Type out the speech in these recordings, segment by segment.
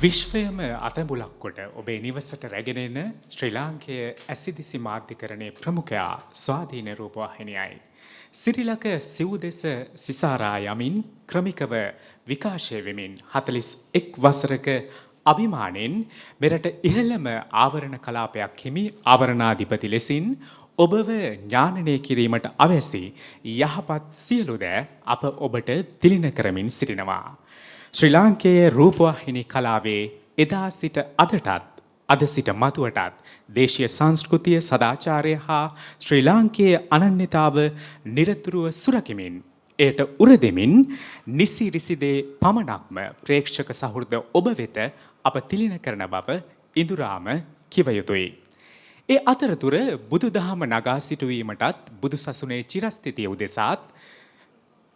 විශ්වයම අතඹුලක් කොට ඔබේ නිවසට රැගෙන එන ශ්‍රී ලාංකේය ඇසිදිසි මාධ්‍යකරණයේ ප්‍රමුඛයා ස්වාධීන රූපවාහිනියයි. සිරිලක සිව් දෙස සිසාරා යමින් ක්‍රමිකව විකාශය වෙමින් 41 වසරක අභිමාණයෙන් මෙරට ඉහළම ආවරණ කලාපයක් හිමි ආවරණාධිපති ලෙසින් ඔබව ඥානනය කිරීමට අවැසි යහපත් සියලු දෑ අප ඔබට තිලින කරමින් සිටිනවා. ශ්‍රී ලාංකේය රූපවාහිනී කලාවේ එදා සිට අදටත් අද සිට මතුවටත් දේශීය සංස්කෘතිය සදාචාරය හා ශ්‍රී ලාංකේය අනන්‍යතාව නිරතුරුව සුරකිමින් එයට උර දෙමින් නිසි රිසිදේ පමණක්ම ප්‍රේක්ෂක සහෘද ඔබ වෙත අප තිලින කරන බව ඉඳුරාම කිව යුතුයි. ඒ අතරතුර බුදුදහම නගා සිටුවීමටත් බුදුසසුනේ චිරස්ථිතිය උදෙසාත්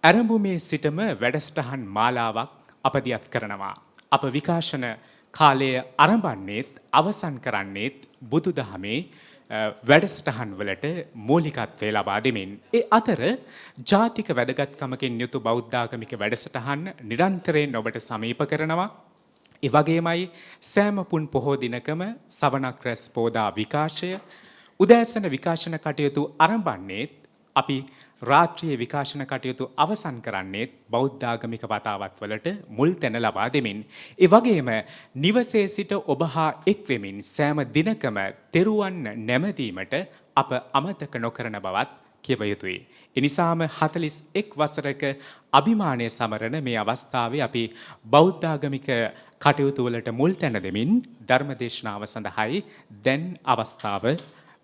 ඇරඹුමේ සිටම වැඩසටහන් මාලාවක් අප දියත් කරනවා. අප විකාශන කාලය ආරම්භන්නේත් අවසන් කරන්නේත් බුදුදහමේ වැඩසටහන් වලට මූලිකත්වය ලබා දෙමින්. ඒ අතර ජාතික වැදගත්කමකින් යුතු බෞද්ධාගමික වැඩසටහන් නිරන්තරයෙන් ඔබට සමීප කරනවා. ඒ වගේමයි සෑම පුන් පොහෝ දිනකම සවනක් රැස් පෝදා විකාශය උදෑසන විකාශන කටයුතු ආරම්භන්නේත් අපි රාත්‍රියේ විකාශන කටයුතු අවසන් කරන්නේත් බෞද්ධාගමික වතාවත් වලට මුල් තැන ලබා දෙමින් ඒ වගේම නිවසේ සිට ඔබ හා එක් වෙමින් සෑම දිනකම තෙරුවන් නැමදීමට අප අමතක නොකරන බවත් කියව යුතුයි. එනිසාම 41 වසරක අභිමානය සමරන මේ අවස්ථාවේ අපි බෞද්ධාගමික කටයුතු වලට මුල් තැන දෙමින් ධර්මදේශනාව සඳහායි දැන් අවස්ථාව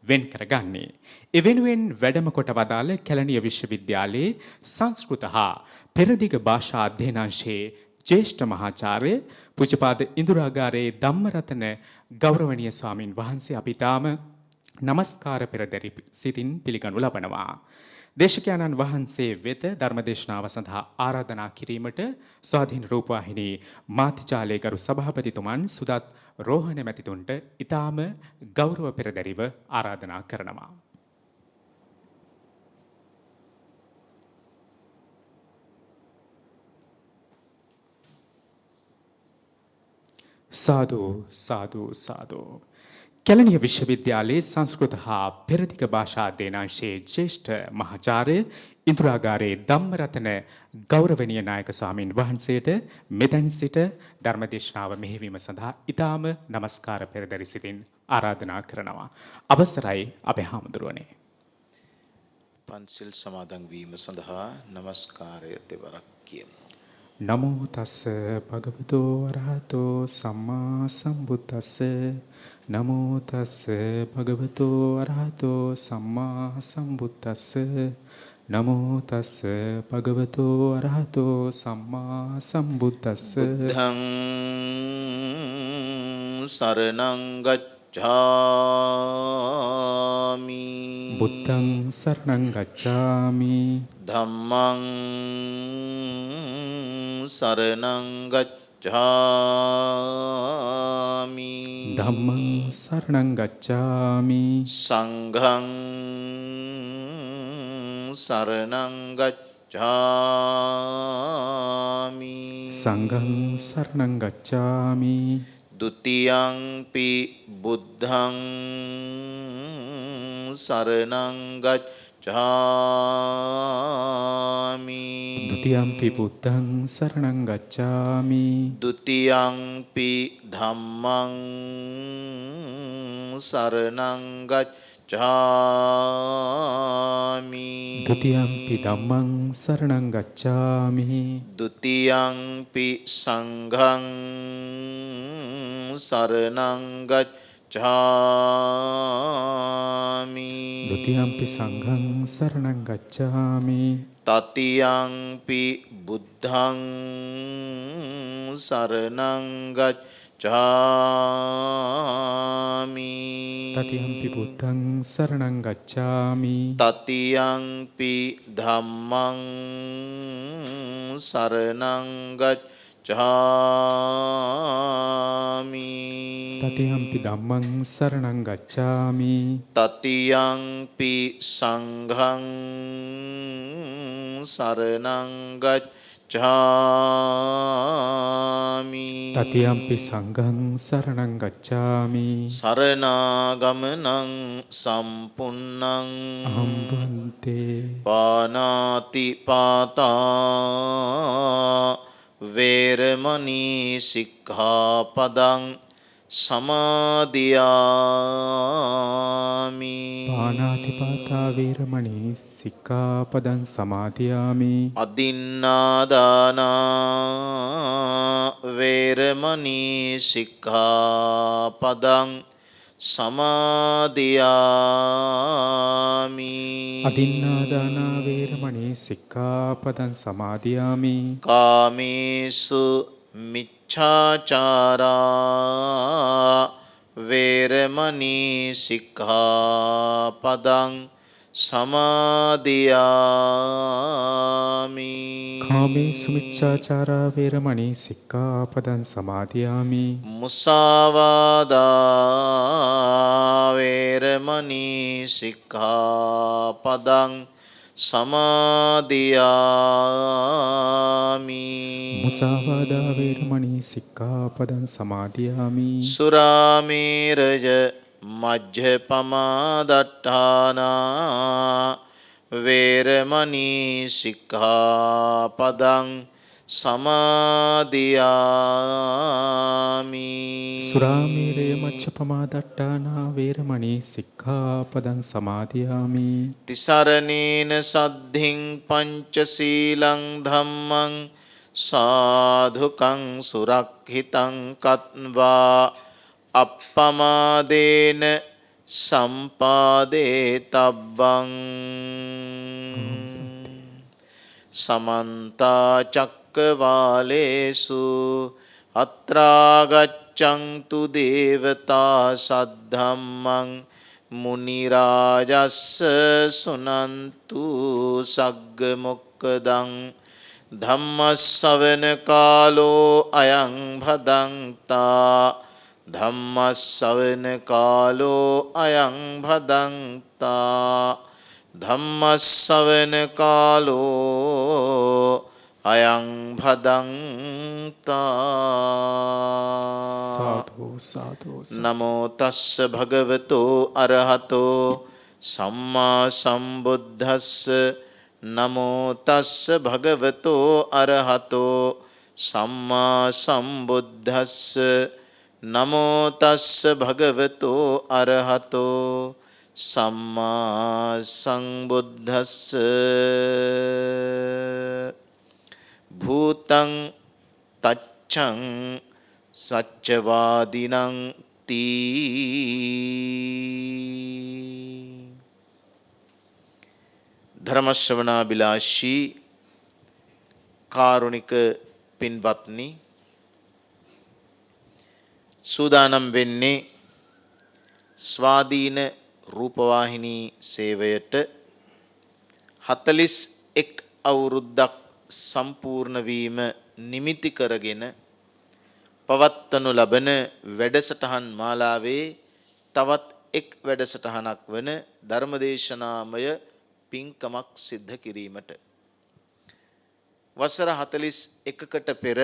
වෙන් කරගන්නේ. එවෙනුවෙන් වැඩම කොට වදාළ කැලණිය විශ්වවිද්‍යාලයේ සංස්කෘත හා පෙරදිග භාෂා අධ්‍යයනාංශයේ ජ්‍යෙෂ්ඨ මහාචාර්ය පූජ්‍යපාද ඉඳුරාගාරයේ ධම්මරතන ගෞරවනීය ස්වාමින් වහන්සේ අපිටාම নমස්කාර පෙරදරි සිතින් පිළිගනු ලබනවා. දේශකයන්න් වහන්සේ වෙත ධර්මදේශනාව සඳහා ආරාධනා කිරීමට ස්වාධීන රූපවාහිනී මාධ්‍යාලයේ ගරු සභාපතිතුමන් සුදත් රෝහණ මැතිතුන්ට ඊටාම ගෞරව පෙරදරිව ආරාධනා කරනවා. සාදු සාදු සාදු. කැලණිය විශ්වවිද්‍යාලයේ සංස්කෘත හා පෙරදිග භාෂා අධ්‍යයනාංශයේ ජ්‍යෙෂ්ඨ මහාචාර්ය ඉඳුරාගාරයේ ධම්මරතන ගෞරවනීය නායක ස්වාමින් වහන්සේට මෙතෙන් සිට ධර්මදේශනාව මෙහෙවීම සඳහා ඊටාම নমස්කාර පෙරදරි සිතින් ආරාධනා කරනවා. අවසරයි අපේ හාමුදුරුවනේ. පන්සිල් සමාදන් වීම සඳහා নমස්කාරය දෙවරක් කියමු. නමෝ තස්ස භගවතෝ අරහතෝ සම්මා සම්බුද්දස්ස නමෝ තස්ස භගවතෝ අරහතෝ සම්මා සම්බුද්දස්ස නමෝ තස්ස භගවතෝ අරහතෝ සම්මා සම්බුද්දස්ස බුද්ධං සරණං ගච්ඡාමි බුද්ධං සරණං ගච්ඡාමි ධම්මං සරණං ගච්ඡාමි ධම්මං සරණං ගච්ඡාමි සංඝං සරණං ගච්ඡාමි සංඝං සරණං ගච්ඡාමි ဒ ුතියංපි බුද්ධං සරණං ගච්ඡාමි ဒ ුතියම්පි බුද්ධං සරණං ගච්ඡාමි ဒ ුතියංපි ධම්මං සරණං ගච්ඡාමි ဒ ුතියම්පි ධම්මං සරණං ගච්ඡාමි ဒ ුතියංපි සංඝං සරණං ගච්ඡාමි ဒ ුතියම්පි සංඝං සරණං ගච්ඡාමි තතියංපි බුද්ධං සරණං ගච්ඡාමි තතියම්පි බුද්ධං සරණං ගච්ඡාමි තතියංපි ධම්මං සරණං ගච්ඡාමි තතියම්පි ධම්මං සරණං ගච්ඡාමි තතියංපි සංඝං සරණං ගච්ඡාමි තතියම්පි සංඝං සරණං ගච්ඡාමි. සරණාගමනං සම්පුන්නං අහම්බන්තේ පානාති පාතා වේරමණී සික්ඛාපදං සමාදියාමි. පානාතිපාතා වේරමණී සික්ඛාපදං සමාදියාමි. අදින්නාදානා වේරමණී සික්ඛාපදං සමාදියාමි. අදින්නාදානා වේරමණී සික්ඛාපදං සමාදියාමි. කාමේසු මිච්ඡාචාරා වේරමණී සික්ඛාපදං සමාදියාමි. කාමේසු මිච්ඡාචාරා වේරමණී සික්ඛාපදං සමාදියාමි. මුසාවාදා වේරමණී සික්ඛාපදං සමාදියාමි. මුසාවාදා වේරමණී සික්ඛාපදං සමාදියාමි. සුරාමේරය මජ්ජපමා දට්ඨානා වේරමණී සික්ඛාපදං සමාදියාමි. සුරාමේරය මච්ඡපමා දට්ඨානා වේරමණී සික්ඛාපදං සමාදියාමි. තිසරණේන සද්ධින් පංචශීලං ධම්මං සාධුකං සුරක්හිතං කତ୍වා අප්පමාදේන සම්පාදේ තබ්බං. සමන්ත චක්කවාලේසු අත්‍රා ගච්ඡන්තු දේවතා සද්ධම්මං මුනි රාජස්ස සුනන්තු සග්ග මොක්කදං ධම්මස්සවන කාලෝ අයං භදංතා ධම්මස්සවන කාලෝ අයං භදංතා ධම්මස්සවන කාලෝ අයං භදංතා. සාදු සාදු. නමෝ තස්ස භගවතෝ අරහතෝ සම්මා සම්බුද්දස්ස. නමෝ තස්ස භගවතෝ අරහතෝ සම්මා සම්බුද්දස්ස. නමෝ තස්ස භගවතෝ අරහතෝ සම්මා සම්බුද්දස්ස. භූතං තච්ඡං සච්චවාදිනං තී. ධර්මශ්‍රවණාබිලාෂී කාරුණික පින්වත්නි, සූදානම් වෙන්නේ ස්වාධීන රූපවාහිනී සේවයට 41 අවුරුද්දක් සම්පූර්ණ වීම නිමිති කරගෙන පවත්වනු ලබන වැඩසටහන් මාලාවේ තවත් එක් වැඩසටහනක් වන ධර්මදේශනාමය පින්කමක් සිද්ධ කිරීමට වසර 41කට පෙර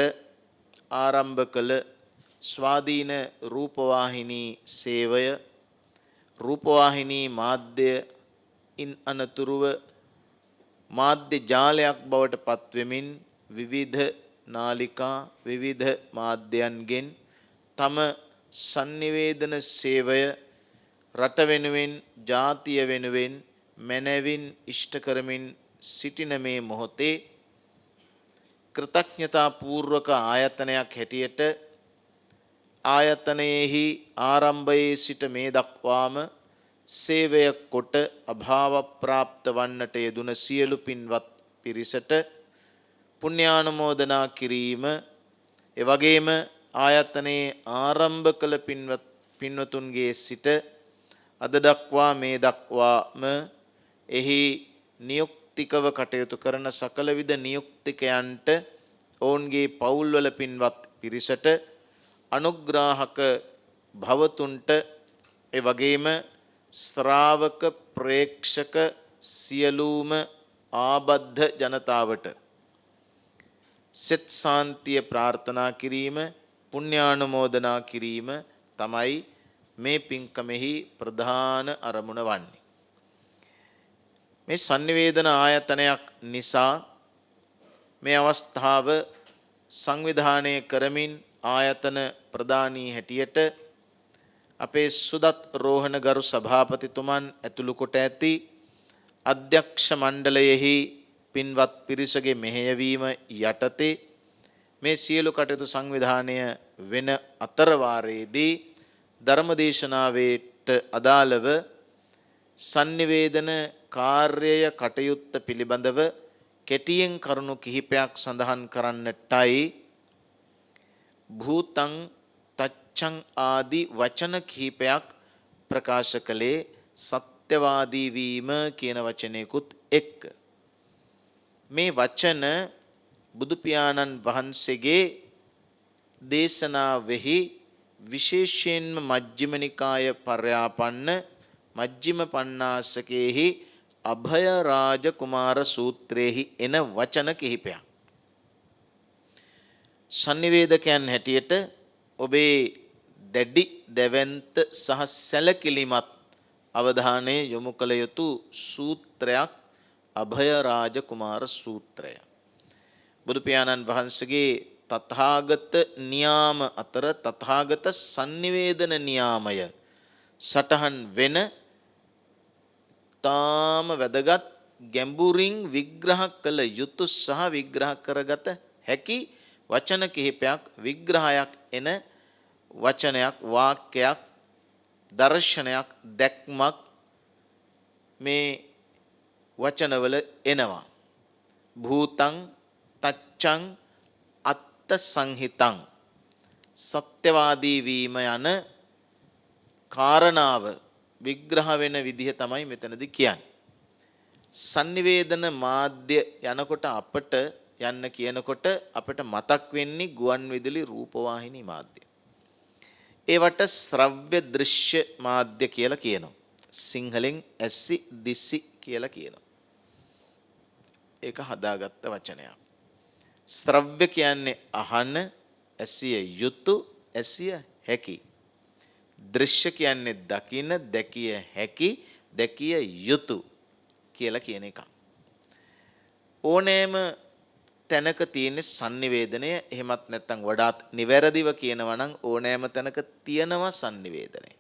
ආරම්භ කළ ස්වාධීන රූපවාහිනී සේවය රූපවාහිනී මාධ්‍යයින් අනතුරුව මාධ්‍ය ජාලයක් බවට පත්වෙමින් විවිධ නාලිකා විවිධ මාධ්‍යයන්ගෙන් තම sannivedana සේවය රට වෙනුවෙන් ජාතිය වෙනුවෙන් මැනවින් ඉෂ්ට කරමින් සිටින මේ මොහොතේ කෘතඥතා පූර්වක ආයතනයක් හැටියට ආයතනයේහි ආරම්භයේ සිට මේ දක්වාම සේවය කොට අභාව ප්‍රාප්ත වන්නට යෙදුන සියලු පින්වත් පිරිසට පුණ්‍යානුමෝදනා කිරීම, එවැගේම ආයතනයේ ආරම්භ කළ පින්වතුන්ගේ සිට අද දක්වා මේ දක්වාම එහි නියුක්තිකව කටයුතු කරන සකල විද නියුක්තිකයන්ට ඔවුන්ගේ පවුල්වල පින්වත් පිරිසට අනුග්‍රාහක භවතුන්ට එවැගේම ශ්‍රාවක ප්‍රේක්ෂක සියලුම ආබද්ධ ජනතාවට සෙත් සාන්තිය ප්‍රාර්ථනා කිරීම, පුණ්‍යානුමෝදනා කිරීම තමයි මේ පින්කමෙහි ප්‍රධාන අරමුණ වන්නේ. මේ sannivedana ආයතනයක් නිසා මේ අවස්ථාව සංවිධානය කරමින් ආයතන ප්‍රධානී හැටියට අපේ සුදත් රෝහණ ගරු සභාපතිතුමන් ඇතුළු කොට ඇති අධ්‍යක්ෂ මණ්ඩලයෙහි පින්වත් පිරිසගේ මෙහෙයවීම යටතේ මේ සියලු කටයුතු සංවිධානය වෙන අතරවාරයේදී ධර්මදේශනාවට අදාළව sannivedana කාර්යය කටයුත්ත පිළිබඳව කෙටියෙන් කරුණු කිහිපයක් සඳහන් කරන්නටයි භූතං තච්ඡං ආදී වචන කිහිපයක් ප්‍රකාශ කළේ සත්‍යවාදී වීම කියන වචනයකුත් එක්ක. මේ වචන බුදු පියාණන් වහන්සේගේ දේශනාවෙහි විශේෂයෙන්ම මජ්ක්‍ධිම නිකාය පර්යාපන්න මජ්ක්‍ධිම පඤ්ඤාසකේහි අභය රාජ කුමාර සූත්‍රයේහි එන වචන කිහිපයක්. sannivedakayan හැටියට ඔබේ දැඩි දැවැන්ත සහ සැලකිලිමත් අවධානය යොමු කළ යුතු සූත්‍රයක් අභය රාජ කුමාර සූත්‍රය. බුදු පියාණන් වහන්සේගේ තථාගත නියාම අතර තථාගත sannivedana නියාමය සටහන් වෙන තාම වැදගත් ගැඹුරින් විග්‍රහ කළ යුතු සහ විග්‍රහ කරගත හැකි වචන කිහිපයක් විග්‍රහයක් එන වචනයක් වාක්‍යයක් දර්ශනයක් දැක්මක් මේ වචනවල එනවා. භූතං තච්ඡං අත්ත සංහිතං සත්‍යවාදී වීම යන කාරණාව විග්‍රහ වෙන විදිහ තමයි මෙතනදී කියන්නේ. sannivedana මාධ්‍ය යනකොට අපට යන්න කියනකොට අපට මතක් වෙන්නේ ගුවන් විදුලි රූපවාහිනී මාධ්‍ය. ඒවට ශ්‍රව්‍ය දෘශ්‍ය මාධ්‍ය කියලා කියනවා. සිංහලෙන් ඇසි දිසි කියලා කියනවා. ඒක හදාගත්ත වචනයක්. ශ්‍රව්‍ය කියන්නේ අහන, ඇසිය යුතු, ඇසිය හැකි. දෘශ්‍ය කියන්නේ දකින, දැකිය හැකි, දැකිය යුතු කියලා කියන එක. ඕනෑම තැනක තියෙන sannivedanaya එහෙමත් නැත්නම් වඩාත් නිවැරදිව කියනවා නම් ඕනෑම තැනක තියෙනවා sannivedanaya.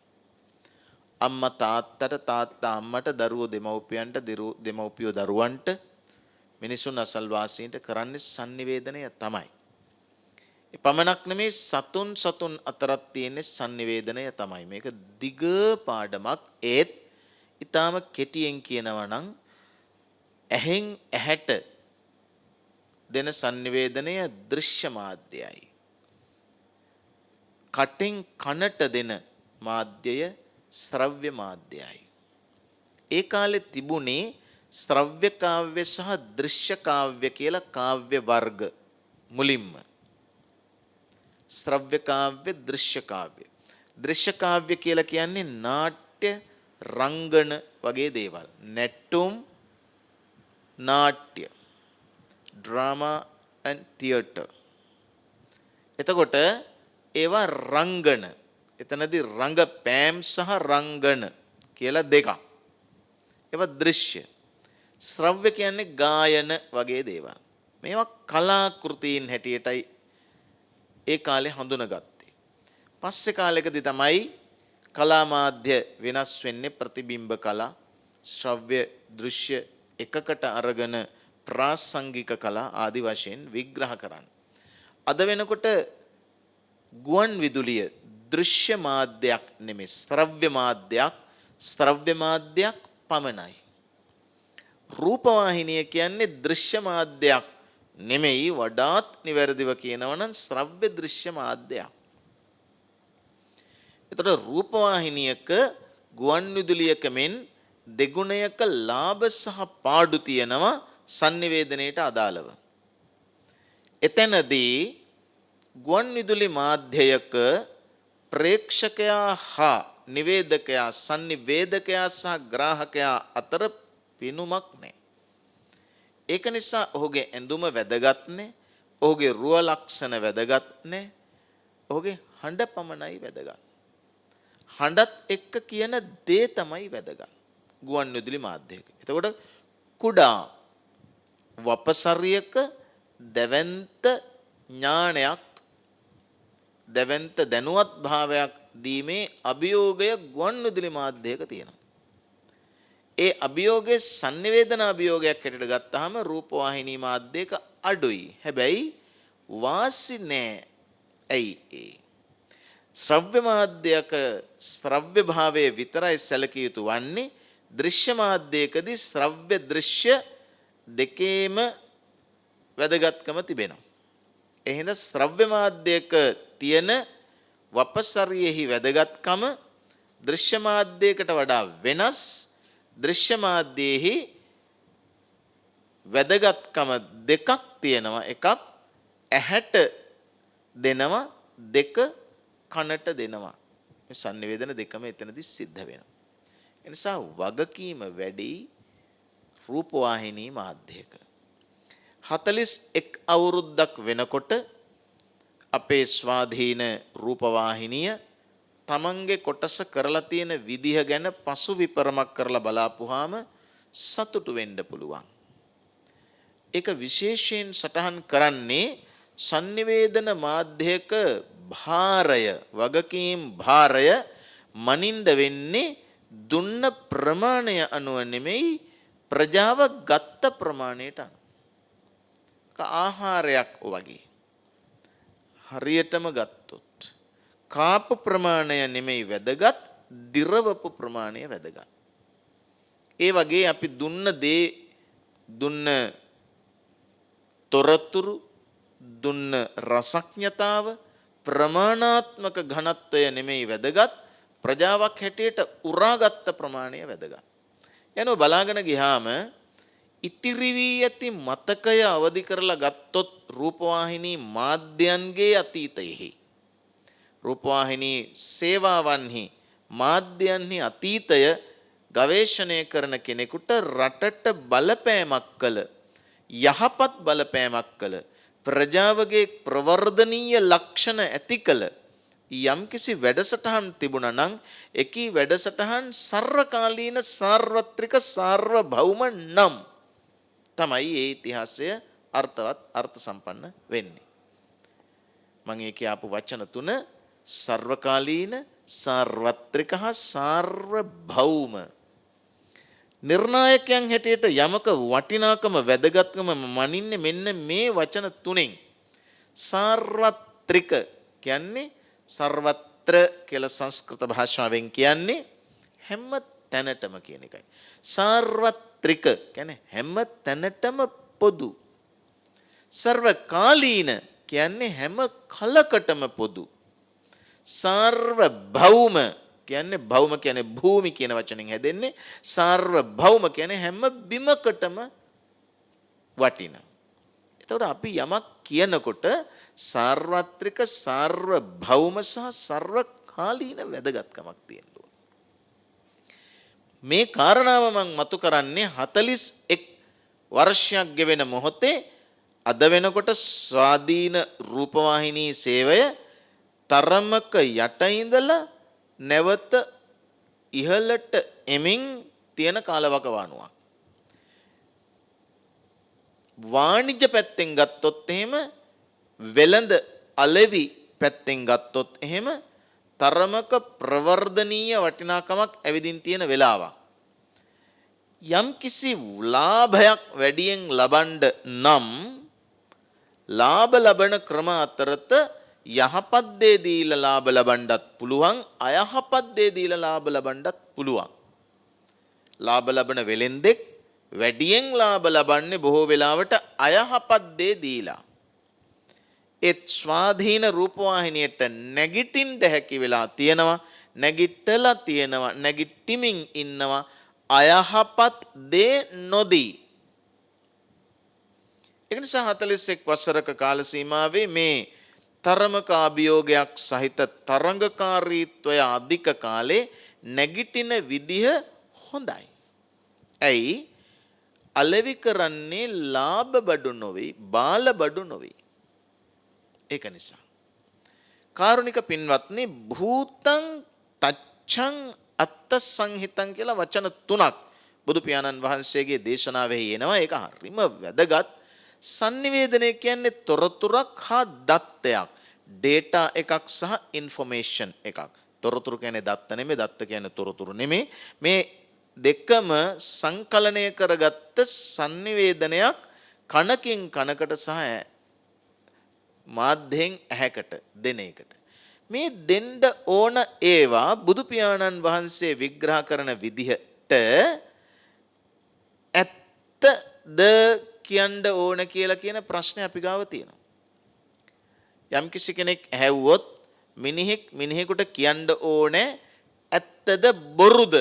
අම්මා තාත්තට, තාත්තා අම්මට, දරුවෝ දෙමව්පියන්ට, දෙමව්පියෝ දරුවන්ට, මිනිසුන් අසල්වාසීන්ට කරන්නේ sannivedanaya තමයි. ඒ පමණක් නෙමේ සතුන් සතුන් අතරත් තියෙන sannivedanaya තමයි. මේක දිග පාඩමක්. ඒත් ඊටාම කෙටියෙන් කියනවා නම් ඇහෙන් ඇහැට දෙන sannivedanaya දෘශ්‍ය මාධ්‍යයයි. කටින් කනට දෙන මාධ්‍යය ශ්‍රව්‍ය මාධ්‍යයයි. ඒ කාලේ තිබුණේ ශ්‍රව්‍ය කාව්‍ය සහ දෘශ්‍ය කාව්‍ය කියලා කාව්‍ය වර්ග මුලින්ම. ශ්‍රව්‍ය කාව්‍ය, දෘශ්‍ය කාව්‍ය. දෘශ්‍ය කාව්‍ය කියලා කියන්නේ නාට්‍ය, රංගන වගේ දේවල්. නැටුම්, නාට්‍ය, drama and theatre. එතකොට ඒවා රංගන. එතනදී රංගපෑම් සහ රංගන කියලා දෙකක්. ඒවා දෘශ්‍ය. ශ්‍රව්‍ය කියන්නේ ගායන වගේ දේවල්. මේවා කලාකෘතීන් හැටියටයි ඒ කාලේ හඳුනගත්තේ. පස්සේ කාලෙකදී තමයි කලා මාධ්‍ය වෙනස් වෙන්නේ. ප්‍රතිබිම්බ කලා, ශ්‍රව්‍ය, දෘශ්‍ය එකකට අරගෙන ප්‍රාසංගික කලා ආදි වශයෙන් විග්‍රහ කරන්න. අද වෙනකොට ගුවන් විදුලිය දෘශ්‍ය මාධ්‍යයක් නෙමෙයි, ශ්‍රව්‍ය මාධ්‍යයක්. ශ්‍රව්‍ය මාධ්‍යයක් පමණයි. රූපවාහිනිය කියන්නේ දෘශ්‍ය මාධ්‍යයක් නෙමෙයි, වඩාත් නිවැරදිව කියනවා නම් ශ්‍රව්‍ය දෘශ්‍ය මාධ්‍යයක්. එතකොට රූපවාහිනියක ගුවන් විදුලියක මෙන් දෙගුණයක ලාභ සහ පාඩු තියෙනවා sannivedanayට අදාළව. එතනදී ගුවන් විදුලි මාධ්‍යයක ප්‍රේක්ෂකයා හා නිවේදකයා, sannivedakaya සහ ග්‍රාහකයා අතර පිනුමක් නැහැ. ඒක නිසා ඔහුගේ ඇඳුම වැදගත් නැහැ, ඔහුගේ රුව ලක්ෂණ වැදගත් නැහැ. ඔහුගේ හඬ පමණයි වැදගත්. හඬත් එක්ක කියන දේ තමයි වැදගත්. ගුවන් විදුලි මාධ්‍යයක. එතකොට කුඩා වපසරියක දැවැන්ත ඥානයක් දැවැන්ත දැනුවත් භාවයක් දීමේ අභියෝගය ගුවන් විදුලි මාධ්‍යයක තියෙනවා. ඒ අභියෝගයේ sannivedana අභියෝගයක් හැටියට ගත්තාම රූපවාහිනී මාධ්‍යයක අඩුයි. හැබැයි වාසි නෑ. ඇයි ඒ? ශ්‍රව්‍ය මාධ්‍යයක ශ්‍රව්‍ය භාවයේ විතරයි සැලකිය යුතු වන්නේ. දෘශ්‍ය මාධ්‍යයකදී ශ්‍රව්‍ය දෘශ්‍ය දෙකේම වැදගත්කම තිබෙනවා. එහෙනම් ශ්‍රව්‍ය මාධ්‍යයක තියෙන වපසරියෙහි වැදගත්කම දෘශ්‍ය මාධ්‍යයකට වඩා වෙනස්. දෘශ්‍ය මාධ්‍යයෙහි වැදගත්කම දෙකක් තියෙනවා. එකක් ඇහැට දෙනවා, දෙක කනට දෙනවා. මේ sannivedana දෙකම එතනදී සිද්ධ වෙනවා. ඒ නිසා වගකීම වැඩි රූපවාහිනී මාධ්‍යයක. 41 අවුරුද්දක් වෙනකොට අපේ ස්වාධීන රූපවාහිනිය තමන්ගේ කොටස කරලා තියෙන විදිහ ගැන පසු විපරමක් කරලා බලාපුවාම සතුටු වෙන්න පුළුවන්. ඒක විශේෂයෙන් සටහන් කරන්නේ sannivedana මාධ්‍යයක භාරය, වගකීම් භාරය මනින්ද වෙන්නේ දුන්න ප්‍රමාණය අනුව නෙමෙයි, ප්‍රජාව ගත්ත ප්‍රමාණයට අනුව. ආහාරයක් වගේ හරියටම ගත්තොත් කාප ප්‍රමාණය නෙමෙයි වැදගත්, දිරවපු ප්‍රමාණය වැදගත්. ඒ වගේ අපි දුන්න දේ, දුන්න තොරතුරු, දුන්න රසඥතාව, ප්‍රමාණාත්මක ඝනත්වය නෙමෙයි වැදගත්, ප්‍රජාවක් හැටියට උරාගත්ත ප්‍රමාණය වැදගත්. යනෝ බලාගෙන ගියාම ඉතිරි වී ඇති මතකය අවදි කරලා ගත්තොත් රූපවාහිනී මාධ්‍යයන්ගේ අතීතයෙහි, රූපවාහිනී සේවාවන්හි, මාධ්‍යයන්හි අතීතය ගවේෂණය කරන කෙනෙකුට රටට බලපෑමක් කළ, යහපත් බලපෑමක් කළ, ප්‍රජාවගේ ප්‍රවර්ධනීය ලක්ෂණ ඇති කළ යම්කිසි වැඩසටහන් තිබුණා නම් එකී වැඩසටහන් සර්වකාලීන සාර්වත්‍රික සාර්වභෞම නම් තමයි ඒ ඉතිහාසය අර්ථවත් අර්ථ සම්පන්න වෙන්නේ. මම ඒකේ ආපු වචන තුන සර්වකාලීන සාර්වත්‍රික හා සාර්වභෞම. නිර්ණායකයන් හැටියට යමක වටිනාකම වැදගත්කම මනින්නේ මෙන්න මේ වචන තුනෙන්. සාර්වත්‍රික කියන්නේ සර්වත්‍ර කියලා සංස්කෘත භාෂාවෙන් කියන්නේ හැම තැනටම කියන එකයි. සාර්වත්‍රික කියන්නේ හැම තැනටම පොදු. සර්වකාලීන කියන්නේ හැම කලකටම පොදු. සාර්වභෞම කියන්නේ, භෞම කියන්නේ භූමි කියන වචනෙන් හැදෙන්නේ. සාර්වභෞම කියන්නේ හැම බිමකටම වටින. එතකොට අපි යමක් කියනකොට සාර්වත්‍රික, සාර්වභෞම සහ සර්වකාලීන වැදගත්කමක් තියෙනවා. මේ කාරණාව මම මතු කරන්නේ 41 වර්ෂයක් ගෙවෙන මොහොතේ අද වෙනකොට ස්වාධීන රූපවාහිනී සේවය තරමක යට ඉඳලා නැවත ඉහළට එමින් තියෙන කාලවකවානුවක්. වාණිජ්‍ය පැත්තෙන් ගත්තොත් එහෙම, වෙළඳ අලෙවි පැත්තෙන් ගත්තොත් එහෙම තරමක ප්‍රවර්ධනීය වටිනාකමක් ඇවිදින් තියෙන වෙලාවක්. යම් කිසි ලාභයක් වැඩියෙන් ලබන්න නම් ලාභ ලබන ක්‍රම අතරත යහපත් දේ දීලා ලාභ ලබන්නත් පුළුවන්, අයහපත් දේ දීලා ලාභ ලබන්නත් පුළුවන්. ලාභ ලබන වෙලෙන්දෙක් වැඩියෙන් ලාභ ලබන්නේ බොහෝ වෙලාවට අයහපත් දේ දීලා. ඒත් ස්වාධීන රූපවාහිනියට නැගිටින්න හැකි වෙලා තියෙනවා, නැගිටලා තියෙනවා, නැගිටිමින් ඉන්නවා අයහපත් දේ නොදී. ඒ නිසා 41 වසරක කාල සීමාවේ මේ තරමක අභියෝගයක් සහිත තරංගකාරීත්වය අධික කාලේ නැගිටින විදිහ හොඳයි. ඇයි? අලෙවි කරන්නේ ලාභ බඩු නොවේ, බාල බඩු නොවේ. ඒක නිසා කාරුණික පින්වත්නි භූතං තච්ඡං අත්ත සංහිතං කියලා වචන තුනක් බුදු පියාණන් වහන්සේගේ දේශනාවෙහි එනවා. ඒක හරිම වැදගත්. sannivedana කියන්නේ තොරතුරක් හා දත්තයක්. data එකක් සහ information එකක්. තොරතුරු කියන්නේ දත්ත නෙමෙයි, දත්ත කියන්නේ තොරතුරු නෙමෙයි. මේ දෙකම සංකලනය කරගත්ත sannivedanayak කනකින් කනකට සහ මාධ්‍යයෙන් ඇහැකට දෙන එකට. මේ දෙන්න ඕන ඒවා බුදු පියාණන් වහන්සේ විග්‍රහ කරන විදිහට ඇත්තද කියන්න ඕන කියලා කියන ප්‍රශ්නේ අපි ගාව තියෙනවා. යම් කිසි කෙනෙක් ඇහැව්වොත් මිනිහෙකුට කියන්න ඕනේ ඇත්තද බොරුද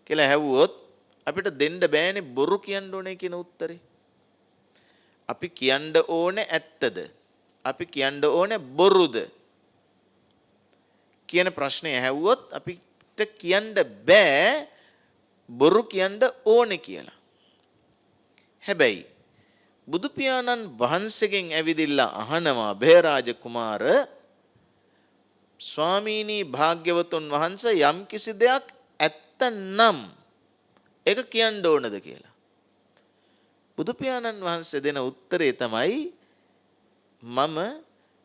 කියලා ඇහැව්වොත් අපිට දෙන්න බෑනේ බොරු කියන්න ඕනේ කියන උත්තරේ. අපි කියන්න ඕනේ ඇත්තද? අපි කියන්න ඕනේ බොරුද? කියන ප්‍රශ්නේ ඇහුවොත් අපිට කියන්න බෑ බොරු කියන්න ඕනේ කියලා. හැබැයි බුදු පියාණන් වහන්සේගෙන් ඇවිදිලා අහනවා බේරාජ කුමාර ස්වාමීනි භාග්‍යවතුන් වහන්සේ යම් කිසි දෙයක් ඇත්ත නම් ඒක කියන්න ඕනද කියලා. බුදු පියාණන් වහන්සේ දෙන උත්තරේ තමයි මම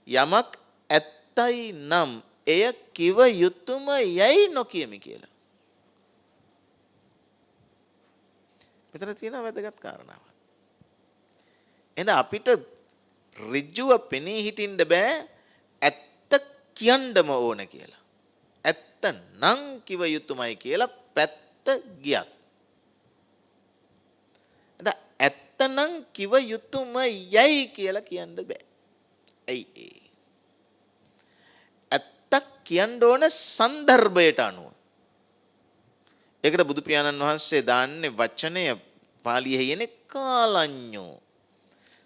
යමක් ඇත්තයි නම් එය කිව යුතුම යයි නොකියමි කියලා. මෙතන තියෙන වැදගත් කාරණාවක්. එහෙනම් අපිට ඍජුව පෙනී හිටින්න බෑ ඇත්ත කියන්නම ඕන කියලා. ඇත්ත නම් කිව යුතුමයි කියලා පැත්ත ගියත්. ඇත්තනම් කිව යුතුම යයි කියලා කියන්න බෑ. ඇයි ඒ? ඇත්තක් කියන්න ඕන සන්දර්භයට අනුව. ඒකට බුදු පියාණන් වහන්සේ දාන්නේ වචනය පාලියේ යන්නේ කාලඤ්ඤෝ.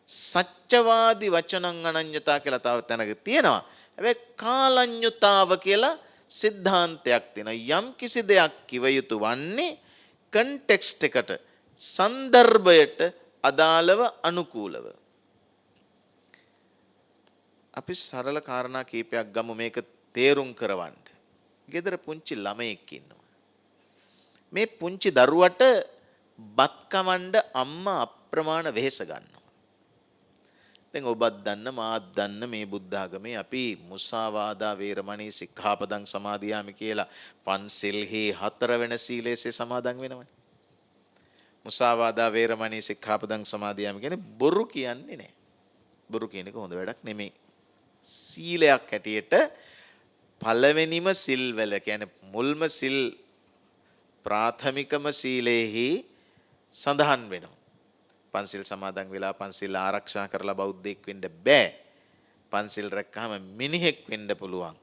සත්‍යවාදී වචනං අනඤ්‍යතා කියලා තව තැනක තියෙනවා. හැබැයි කාලඤ්ඤතාව කියලා સિદ્ધාන්තයක් තියෙනවා. යම් කිසි දෙයක් කිව යුතු වන්නේ කන්ටෙක්ස්ට් එකට සන්දර්භයට අදාළව අනුකූලව. අපි සරල කාරණා කීපයක් ගමු මේක තේරුම් කරවන්න. ගෙදර පුංචි ළමයෙක් ඉන්නවා. මේ පුංචි දරුවට බත් කවන්න අම්මා අප්‍රමාණ වෙහෙස ගන්නවා. දැන් ඔබත් දන්න මාත් දන්න මේ බුද්ධ ආගමේ අපි මුසාවාදා වේරමණී සික්ඛාපදං සමාදියාමි කියලා පන්සිල්හි 4 වෙනි සීලයේ සමාදන් වෙනවනේ. මුසාවාදා වේරමණී සික්ඛාපදං සමාදියාමි කියන්නේ බොරු කියන්නේ නැහැ. බොරු කියන එක හොඳ වැඩක් නෙමෙයි. සීලයක් හැටියට පළවෙනිම සිල්වල කියන්නේ මුල්ම සිල් ප්‍රාථමිකම සීලේහි සඳහන් වෙනවා. පන්සිල් සමාදන් වෙලා පන්සිල් ආරක්ෂා කරලා බෞද්ධයෙක් වෙන්න බෑ. පන්සිල් රැක්කහම මිනිහෙක් වෙන්න පුළුවන්.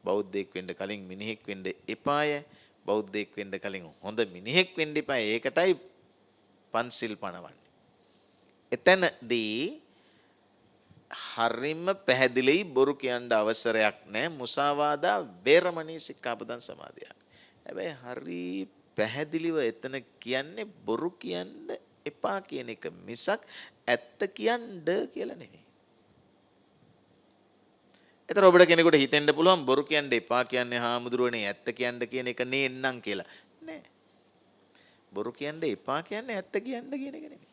බෞද්ධයෙක් වෙන්න කලින් මිනිහෙක් වෙන්න එපාය. බෞද්ධයෙක් වෙන්න කලින් හොඳ මිනිහෙක් වෙන්න එපාය. ඒකටයි පන්සිල් පනවන්නේ. එතනදී හරිම පැහැදිලි බොරු කියන්න අවසරයක් නැහැ. මුසාවාදා වේරමණී සික්ඛාපදං සමාදියා. හැබැයි හරි පැහැදිලිව එතන කියන්නේ බොරු කියන්න එපා කියන එක මිසක් ඇත්ත කියන්න කියලා නෙවෙයි. ඒතර ඔබට කෙනෙකුට හිතෙන්න පුළුවන් බොරු කියන්න එපා කියන්නේ හාමුදුරුවනේ ඇත්ත කියන්න කියන එක නේන්නම් කියලා. නෑ. බොරු කියන්න එපා කියන්නේ ඇත්ත කියන්න කියන එක නෙමෙයි.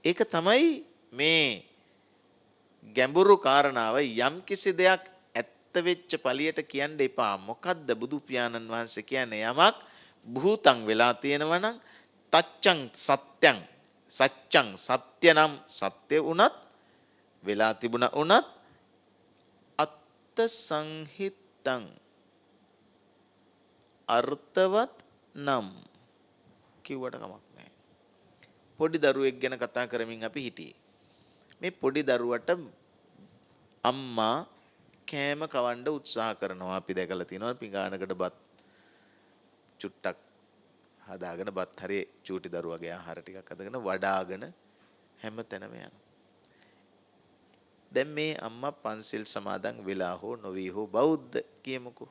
ඒක තමයි මේ ගැඹුරු කාරණාව. යම් කිසි දෙයක් ඇත්ත වෙච්ච පළියට කියන්න එපා. මොකද්ද බුදු පියාණන් වහන්සේ කියන්නේ? යමක් භූතං වෙලා තියෙනවා නම් තච්ඡං සත්‍යං සත්‍යං සත්‍ය නම් සත්‍ය උනත් වෙලා තිබුණා උනත් අත්ත සංහිතං අර්ථවත් නම් කිව්වට කමක් නැහැ. පොඩි දරුවෙක් ගැන කතා කරමින් අපි හිටියේ. මේ පොඩි දරුවට අම්මා කෑම කවන්න උත්සාහ කරනවා. අපි දැකලා තියෙනවා පිඟානකට බත් චුට්ටක් හදාගෙන බත් හරිය චූටි දරුවගේ ආහාර ටිකක් අදගෙන වඩාගෙන හැම තැනම යනවා. දැන් මේ අම්මා පන්සිල් සමාදන් වෙලා හෝ නොවී හෝ බෞද්ධ කියමුකෝ.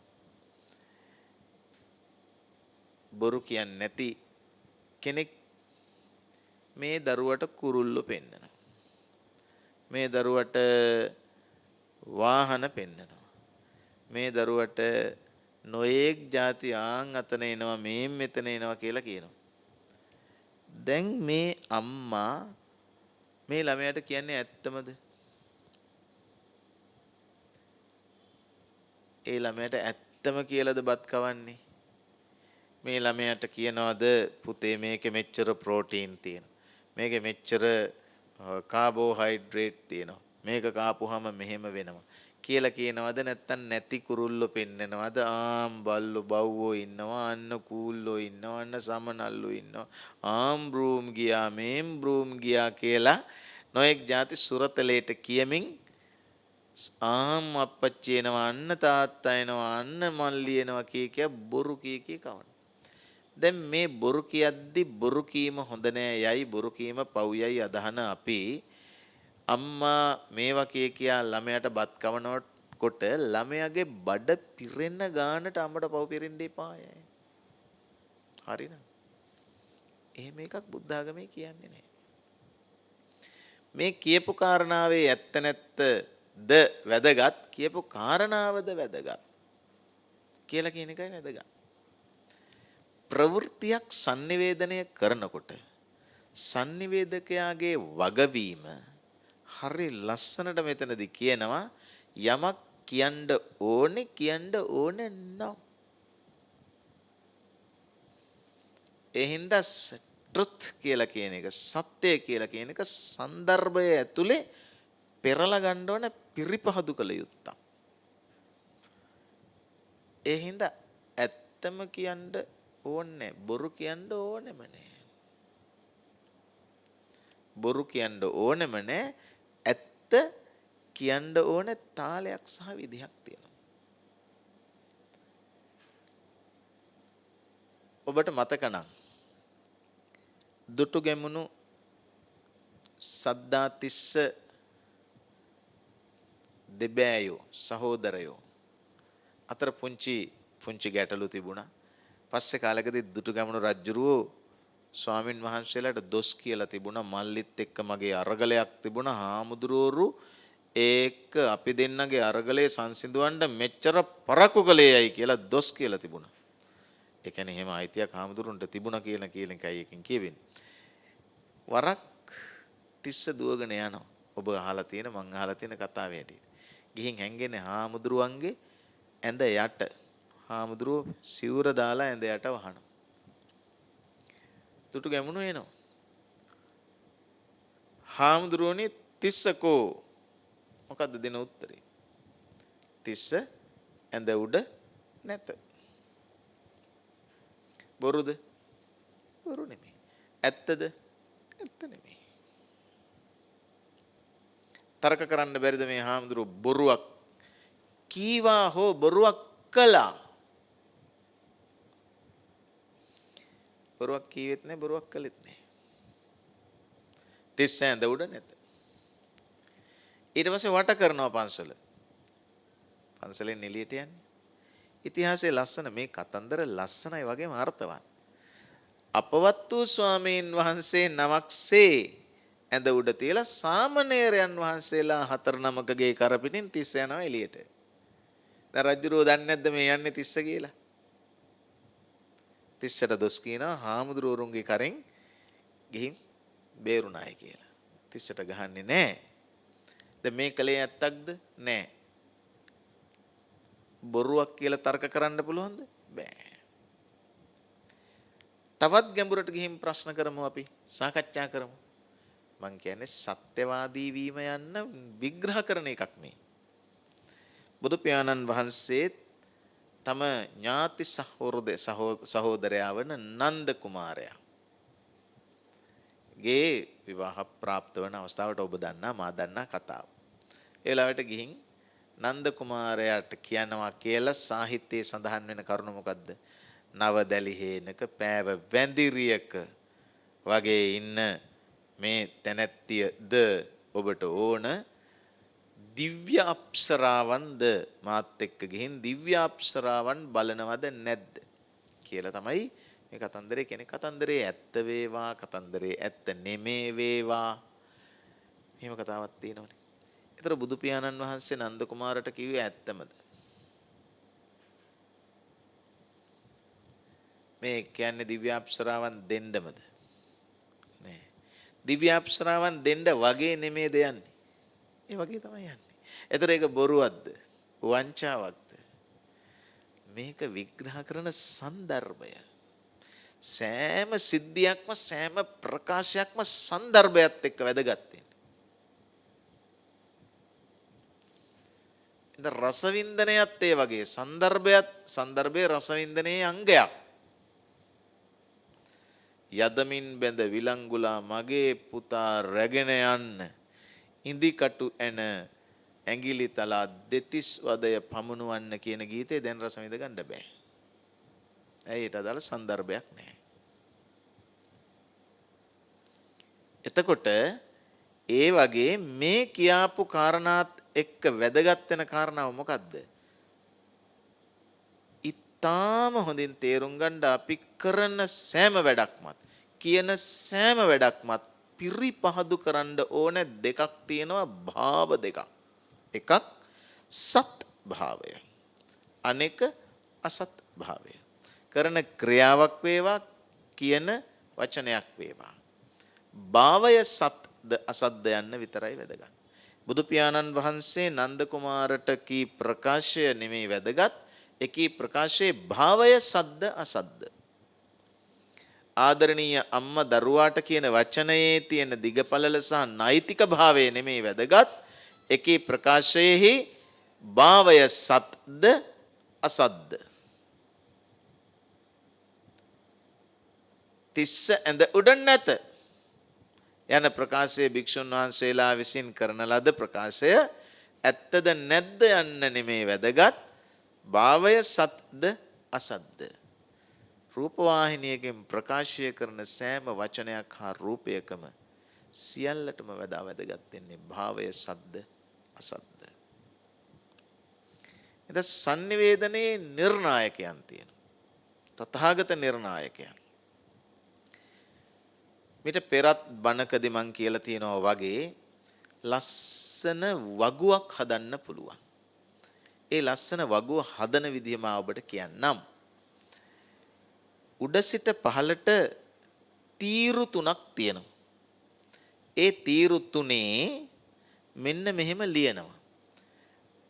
බොරු කියන්නේ නැති කෙනෙක් මේ දරුවට කුරුල්ලෝ පෙන්නනවා. මේ දරුවට වාහන පෙන්නනවා. මේ දරුවට නොයෙක් ಜಾති ආන් අතන එනවා මේ මෙතන එනවා කියලා කියනවා. දැන් මේ අම්මා මේ ළමයාට කියන්නේ ඇත්තමද? ඒ ළමයාට ඇත්තම කියලාද බත් කවන්නේ? මේ ළමයාට කියනවාද පුතේ මේකේ මෙච්චර ප්‍රෝටීන් තියෙනවා. මේකේ මෙච්චර කාබෝහයිඩ්‍රේට් තියෙනවා. මේක කාපුවාම මෙහෙම වෙනවා කියලා කියනවාද? නැත්තම් නැති කුරුල්ලෝ පෙන්නනවාද? ආම් බල්ලෝ බව්වෝ ඉන්නවා, අන්න කූල්ලෝ ඉන්නවා, අන්න සමනල්ලෝ ඉන්නවා. ආම් බ්‍රූම් ගියා, මේම් බ්‍රූම් ගියා කියලා නොඑක් ಜಾති සුරතලයට කියමින් ආම් අප්පච්චි එනවා, අන්න තාත්තා එනවා, අන්න මල්ලි එනවා කිය බොරු කී කවන. දැන් මේ බොරු කියද්දි බොරු කීම හොඳ නෑ යයි බොරු කීම පව් යයි අදහන අපි අම්මා මේවා කියා ළමයාට බත් කවනකොට ළමයාගේ බඩ පිරෙන්න ගානට අම්මට පව් පිරෙන්න එපාය. හරිද? එහෙම එකක් බුද්ධ ආගමේ කියන්නේ නැහැ. මේ කියපු කාරණාවේ ඇත්ත නැත්ත ද වැදගත්, කියපු කාරණාවද වැදගත් කියලා කියන එකයි වැදගත්. ප්‍රවෘත්තියක් sannivedanaya කරනකොට sannivedakayaගේ වගවීම හරි ලස්සනට මෙතනදී කියනවා යමක් කියන්න ඕනේ නම්. ඒ හින්දා truth කියලා කියන එක, සත්‍ය කියලා කියන එක සන්දර්භය ඇතුලේ පෙරලා ගන්න ඕන පිරිපහදු කළ යුත්තක්. ඒ හින්දා ඇත්තම කියන්න ඕනේ, බොරු කියන්න ඕනෙම නෑ. බොරු කියන්න ඕනෙම නෑ. ඇත්ත කියන්න ඕනේ තාලයක් සහ විදිහක් තියෙනවා. ඔබට මතක නම් දුටු ගැමුණු සද්දාතිස්ස දෙබෑයෝ සහෝදරයෝ අතර පුංචි ගැටලු තිබුණා. පස්සේ කාලෙකදී දුටුගැමුණු රජුරෝ ස්වාමින් වහන්සේලාට දොස් කියලා තිබුණා. මල්ලිත් එක්ක මගේ අරගලයක් තිබුණා. හාමුදුරුවෝ ඒක අපි දෙන්නගේ අරගලේ සංසිඳවන්න මෙච්චර පරක්කු කළේයයි කියලා දොස් කියලා තිබුණා. ඒ කියන්නේ එහෙම අයිතියක් හාමුදුරුවන්ට තිබුණා කියලා එකයි එකකින් කියවෙන්නේ. වරක් තිස්ස දුවගෙන යනවා. ඔබ අහලා තියෙන මං අහලා තියෙන කතාවේ හැටියට. ගිහින් හැංගෙන්නේ හාමුදුරුවන්ගේ ඇඳ යට. හාමුදුරුවෝ සිවුර දාලා ඇඳ යට වහනවා. දුටු ගැමුණු එනවා. හාමුදුරුවනේ තිස්සකෝ මොකද්ද දෙන උත්තරේ? තිස්ස ඇඳ උඩ නැත. බොරුද? බොරු නෙමෙයි. ඇත්තද? ඇත්ත නෙමෙයි. තර්ක කරන්න බැරිද මේ හාමුදුරුවෝ බොරුවක් කීවා හෝ බොරුවක් කළා? බොරුවක් කීවෙත් නැහැ, බොරුවක් කළෙත් නැහැ. තිස්ස ඇඳ උඩ නැත. ඊට පස්සේ වට කරනවා පන්සල. පන්සලෙන් එළියට යන්නේ. ඉතිහාසයේ ලස්සන මේ කතන්දර ලස්සනයි වගේම අර්ථවත්. අපවත් වූ ස්වාමීන් වහන්සේ නමක්සේ ඇඳ උඩ තියලා සාමණේරයන් වහන්සේලා 4 නමකගේ කරපිටින් තිස්ස යනවා එළියට. දැන් රජුරෝ දන්නේ නැද්ද මේ යන්නේ තිස්ස කියලා? තිස්සට දොස් කියනවා හාමුදුරුවරුන්ගේ කරෙන් ගිහින් බේරුණායි කියලා. තිස්සට ගහන්නේ නැහැ. දැන් මේ කලේ ඇත්තක්ද? නැහැ. බොරුවක් කියලා තර්ක කරන්න පුළුවන්ද? බෑ. තවත් ගැඹුරට ගිහින් ප්‍රශ්න කරමු අපි. සාකච්ඡා කරමු. මං කියන්නේ සත්‍යවාදී වීම යන්න විග්‍රහ කරන එකක් මේ. බුදු පියාණන් වහන්සේ තම ඥාති සහෝදරයා වන නන්ද කුමාරයා ගේ විවාහ ප්‍රාප්ත වන අවස්ථාවට ඔබ දන්නා මා දන්නා කතාව. ඒ වෙලාවට ගිහින් නන්ද කුමාරයාට කියනවා කියලා සාහිත්‍යයේ සඳහන් වෙන කරුණ මොකද්ද? නව දැලිහේනක පෑව වැඳිරියක වගේ ඉන්න මේ තැනැත්තියද ඔබට ඕන දිව්‍ය අප්සරාවන්ද මාත් එක්ක ගිහින් දිව්‍ය අප්සරාවන් බලනවද නැද්ද කියලා තමයි මේ කතන්දරේ කියන්නේ කතන්දරේ ඇත්ත වේවා කතන්දරේ ඇත්ත නෙමේ වේවා එහෙම කතාවක් තියෙනවනේ. ඒතර බුදු පියාණන් වහන්සේ නන්ද කුමාරට කිව්වේ ඇත්තමද? මේ කියන්නේ දිව්‍ය අප්සරාවන් දෙන්නමද? නෑ. දිව්‍ය අප්සරාවන් දෙන්න වගේ නෙමෙයිද යන්නේ. ඒ වගේ තමයි යන්නේ. ඒතර ඒක බොරුවක්ද? වංචාවක්ද? මේක විග්‍රහ කරන සන්දර්භය. සෑම සිද්ධියක්ම සෑම ප්‍රකාශයක්ම සන්දර්භයත් එක්ක වැදගත් වෙන්නේ. ඉතින් රසවින්දනයත් ඒ වගේ සන්දර්භයේ රසවින්දනයේ අංගයක්. යදමින් බැඳ විලංගුලා මගේ පුතා රැගෙන යන්න ඉදිකටු ඇන ඇඟිලි තලා දෙතිස් වදය පමුණුවන්න කියන ගීතේ දැන් රස විඳ ගන්න බෑ. ඇයි ඒට අදාළ සන්දර්භයක් නැහැ. එතකොට ඒ වගේ මේ කියාපු කාරණාත් එක්ක වැදගත් වෙන කාරණාව මොකද්ද? ඊටාම හොඳින් තේරුම් ගන්න අපි කරන සෑම වැඩක්මත් කියන සෑම වැඩක්මත් පිරිපහදු කරන්න ඕන දෙකක් තියෙනවා භාව දෙකක්. එකක් සත් භාවය අනෙක අසත් භාවය. කරන ක්‍රියාවක් වේවා කියන වචනයක් වේවා භාවය සත්ද අසත්ද යන්න විතරයි වැදගත්. බුදු පියාණන් වහන්සේ නන්ද කුමාරට කී ප්‍රකාශය නෙමෙයි වැදගත්. එකී ප්‍රකාශයේ භාවය සද්ද අසද්ද. ආදරණීය අම්මා දරුවාට කියන වචනයේ තියෙන දිගපළල සහ නෛතික භාවය නෙමෙයි වැදගත්. එකී ප්‍රකාශයේහි භාවය සත්ද අසද්ද. තිස්ස ඇඳ උඩ නැත යන ප්‍රකාශයේ භික්ෂුන් වහන්සේලා විසින් කරන ලද ප්‍රකාශය ඇත්තද නැද්ද යන්න නෙමෙයි වැදගත්. භාවය සත්ද අසද්ද. රූපවාහිනියකින් ප්‍රකාශය කරන සෑම වචනයක් හා රූපයකම සියල්ලටම වඩා වැදගත් වෙන්නේ භාවය සද්ද අසද්ද. එතන sannivedanයේ නිර්ණායකයන් තියෙනවා. තථාගත නිර්ණායකයන්. මිට පෙරත් බණකදී මං කියලා තියෙනවා වගේ ලස්සන වගුවක් හදන්න පුළුවන්. ඒ ලස්සන වගුව හදන විදිහ මා ඔබට කියන්නම්. උඩ සිට පහළට තීරු තුනක් තියෙනවා. ඒ තීරු තුනේ මෙන්න මෙහෙම ලියනවා.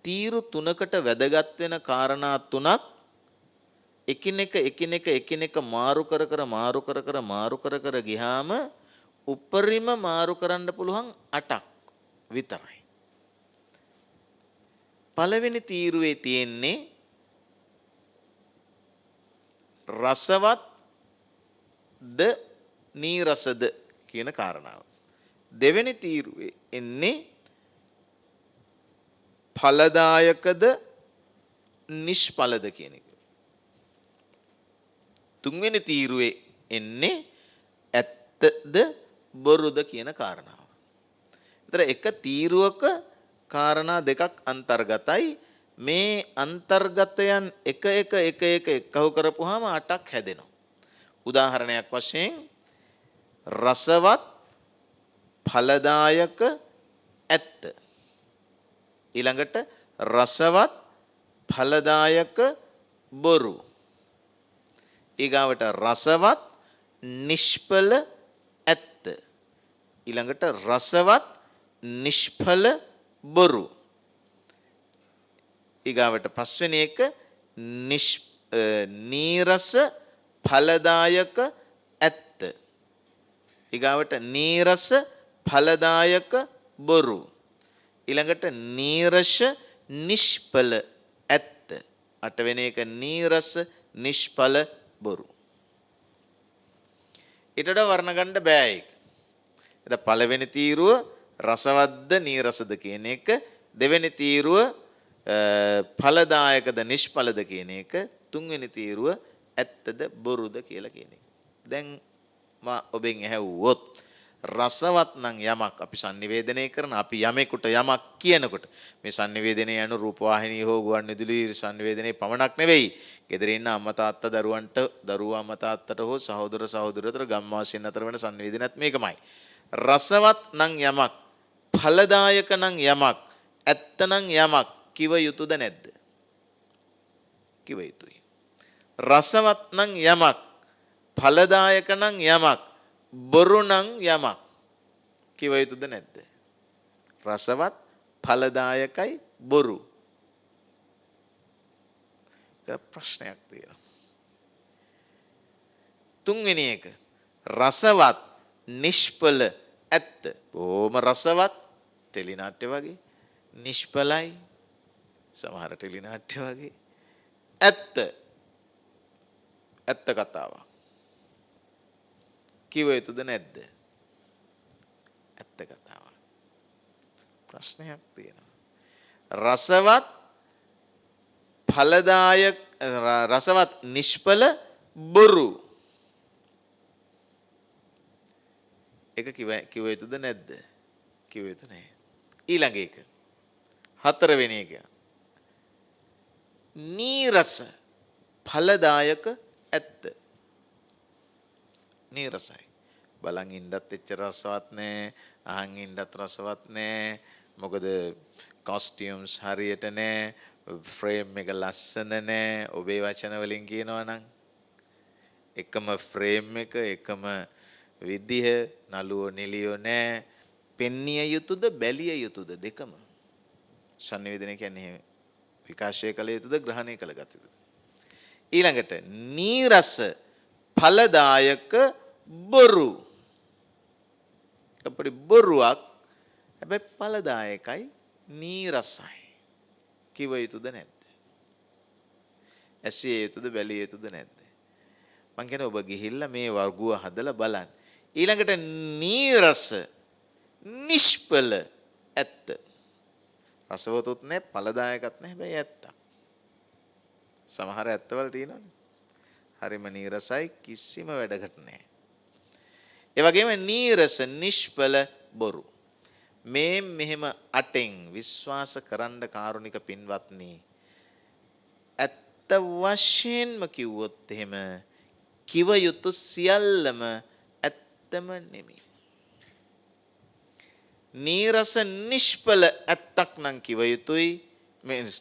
තීරු තුනකට වැදගත් වෙන කාරණා තුනක් එකිනෙක මාරු කර ගියාම උපරිම මාරු කරන්න පුළුවන් 8ක් විතරයි. පළවෙනි තීරුවේ තියෙන්නේ රසවත් ද නීරසද කියන කාරණාව. දෙවෙනි තීරුවේ එන්නේ ඵලදායකද නිෂ්ඵලද කියන එක. තුන්වෙනි තීරුවේ එන්නේ ඇත්තද බොරුද කියන කාරණාව. ඒතර එක තීරුවක කාරණා දෙකක් අන්තර්ගතයි. මේ අන්තර්ගතයන් එක එකහු කරපුවාම 8ක් හැදෙනවා. උදාහරණයක් වශයෙන් රසවත් ඵලදායක ඇත්ත. ඊළඟට රසවත් ඵලදායක බොරු. ඊගාවට රසවත් නිෂ්ඵල ඇත්ත. ඊළඟට රසවත් නිෂ්ඵල බොරු. ඊගාවට පස්වෙනි එක නීරස ඵලදායක ඇත්ත. ඊගාවට නීරස ඵලදායක බොරු. ඊළඟට නීරස නිෂ්ඵල ඇත්ත. අටවෙනි එක නීරස නිෂ්ඵල බොරු. ඊටට වර්ණ ගන්න බෑ ඒක. එතන පළවෙනි තීරුව රසවත්ද නීරසද කියන එක, දෙවෙනි තීරුව ඵලදායකද නිෂ්ඵලද කියන එක, තුන්වෙනි තීරුව ඇත්තද බොරුද කියලා කියන එක. දැන් මා ඔබෙන් ඇහුවොත් රසවත් නම් යමක් අපි sannivedanaya කරන අපි යමෙකුට යමක් කියනකොට මේ sannivedanaya යන රූපවාහිනී හෝ ගුවන්විදුලි sannivedanaya පමණක් නෙවෙයි. ගෙදර ඉන්න අම්මා තාත්තා දරුවන්ට දරුවා අම්මා තාත්තට හෝ සහෝදර සහෝදරියතර ගම්වාසීන් අතර වෙන sannivedanayත් මේකමයි. රසවත් නම් යමක් ඵලදායක නම් යමක් ඇත්ත නම් යමක් කිව යුතුද නැද්ද? කිව යුතුයි. රසවත් නම් යමක් ඵලදායක නම් යමක් බොරු නම් යමක් කිව යුතුද නැද්ද? රසවත් ඵලදායකයි බොරු. ඒක ප්‍රශ්නයක් තියෙනවා. තුන්වෙනි එක රසවත් නිෂ්පල ඇත්ත. බොහොම රසවත් ටෙලි නාට්‍ය වගේ නිෂ්පලයි සමහර ටෙලි නාට්‍ය වගේ ඇත්ත ඇත්ත කතාවක් කිව යුතුද නැද්ද? ඇත්ත කතාවක්. ප්‍රශ්නයක් තියෙනවා. රසවත් ඵලදායක රසවත් නිෂ්පල බොරු එක කිව යුතුද නැද්ද? කිව යුතු නැහැ. ඊළඟ එක හතරවෙනි එක නීරස ඵලදායක ඇත්ත. නීරසයි. බලන් ඉන්නත් එච්චර රසවත් නෑ, අහන් ඉන්නත් රසවත් නෑ. මොකද කොස්ටියුම්ස් හරියට නෑ, ෆ්‍රේම් එක ලස්සන නෑ. ඔබේ වචන වලින් කියනවා නම් එකම ෆ්‍රේම් එක එකම විදිහ නළුවෝ නිලියෝ නෑ. පෙන්නිය යුතුද බැලිය යුතුද දෙකම. sannivedana කියන්නේ එහෙම. විකාශය කළ යුතුද ග්‍රහණය කළ යුතුද? ඊළඟට නීරස ඵලදායක බොරු. අපේ බොරුවක් හැබැයි ඵලදායකයි නීරසයි. කිව යුතුද නැද්ද? ඇසිය යුතුද බැලිය යුතුද නැද්ද? මං කියන්නේ ඔබ ගිහිල්ලා මේ වර්ගුව හදලා බලන්න. ඊළඟට නීරස නිෂ්පල ඇත්ත. රසවතුත් නැහැ ඵලදායකත් නැහැ හැබැයි ඇත්තක්. සමහර ඇත්තවල තියෙනවනේ. හරිම නීරසයි කිසිම වැඩකට නැහැ. ඒ වගේම නීරස නිෂ්පල බොරු. මේ මෙහෙම අටෙන් විශ්වාස කරන්න කාරුණික පින්වත්නි. ඇත්ත වශයෙන්ම කිව්වොත් එහෙම කිව යුතු සියල්ලම ඇත්තම නෙමෙයි. නීරස නිෂ්පල ඇත්තක් නම් කිව යුතුයි.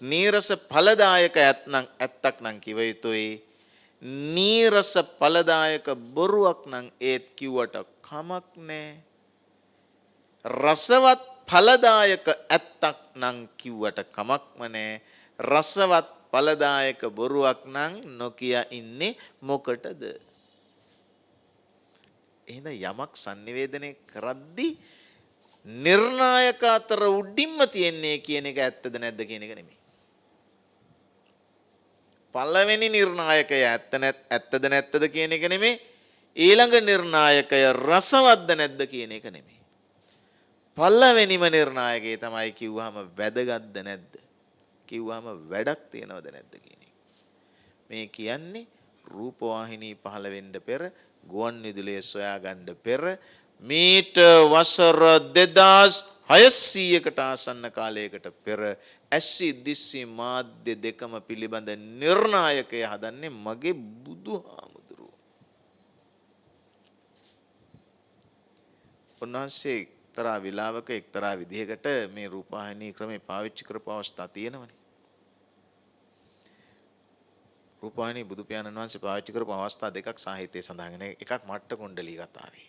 නීරස ඵලදායක ඇත්තක් නම් කිව යුතුයි. නීරස ඵලදායක බොරුවක් නම් ඒත් කිව්වට කමක් නැහැ. රසවත් ඵලදායක ඇත්තක් නම් කිව්වට කමක්ම නැහැ. රසවත් ඵලදායක බොරුවක් නම් නොකිය ඉන්නේ මොකටද? එහෙනම් යමක් sannivedanaya කරද්දී නිර්ණායක අතර උඩින්ම තියන්නේ කියන එක ඇත්තද නැද්ද කියන එක නෙමෙයි. පළවෙනි නිර්ණායකය ඇත්තද නැත්තද කියන එක නෙමෙයි. ඊළඟ නිර්ණායකය රසවත්ද නැද්ද කියන එක නෙමෙයි. පළවෙනිම නිර්ණායකය තමයි කිව්වහම වැදගත්ද නැද්ද? කිව්වහම වැඩක් තියනවද නැද්ද කියන එක. මේ කියන්නේ රූපවාහිනී පහළ වෙන්න පෙර ගුවන් විදුලිය සොයාගන්න පෙර මීට වසර 2600කට ආසන්න කාලයකට පෙර ඇසි දිස්සි මාධ්‍ය දෙකම පිළිබඳ නිර්ණායකය හදන්නේ මගේ බුදුහාමුදුරුවෝ. උන්වහන්සේ එක්තරා විලාවක එක්තරා විදිහකට මේ රූපවාහිනී ක්‍රමේ පාවිච්චි කරපු අවස්ථා තියෙනවනේ. රූපවාහිනී බුදු පියාණන් වහන්සේ පාවිච්චි කරපු අවස්ථා දෙකක් සාහිත්‍යයේ සඳහන්. එකක් මට්ට කුණ්ඩලී කතාවේ.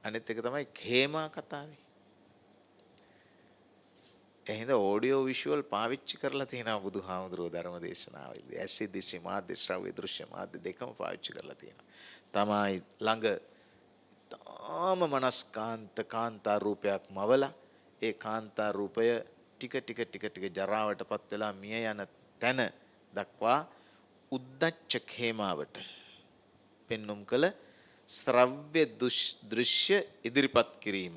අනිත් එක තමයි khema කතාවේ. එහෙනම් ඔඩියෝ විෂුවල් පාවිච්චි කරලා තියෙනවා බුදුහාමුදුරුවෝ ධර්ම දේශනාවේදී. ඇසි දිසි මාධ්‍ය ශ්‍රව්‍ය දෘශ්‍ය මාධ්‍ය දෙකම පාවිච්චි කරලා තියෙනවා. තමයි ළඟ තාම මනස්කාන්ත කාන්තා රූපයක් මවලා ඒ කාන්තා රූපය ටික ජරාවටපත් වෙලා මිය යන තැන දක්වා උද්දච්ච khemaවට පෙන්눔 කළ ශ්‍රව්‍ය දෘශ්‍ය ඉදිරිපත් කිරීම.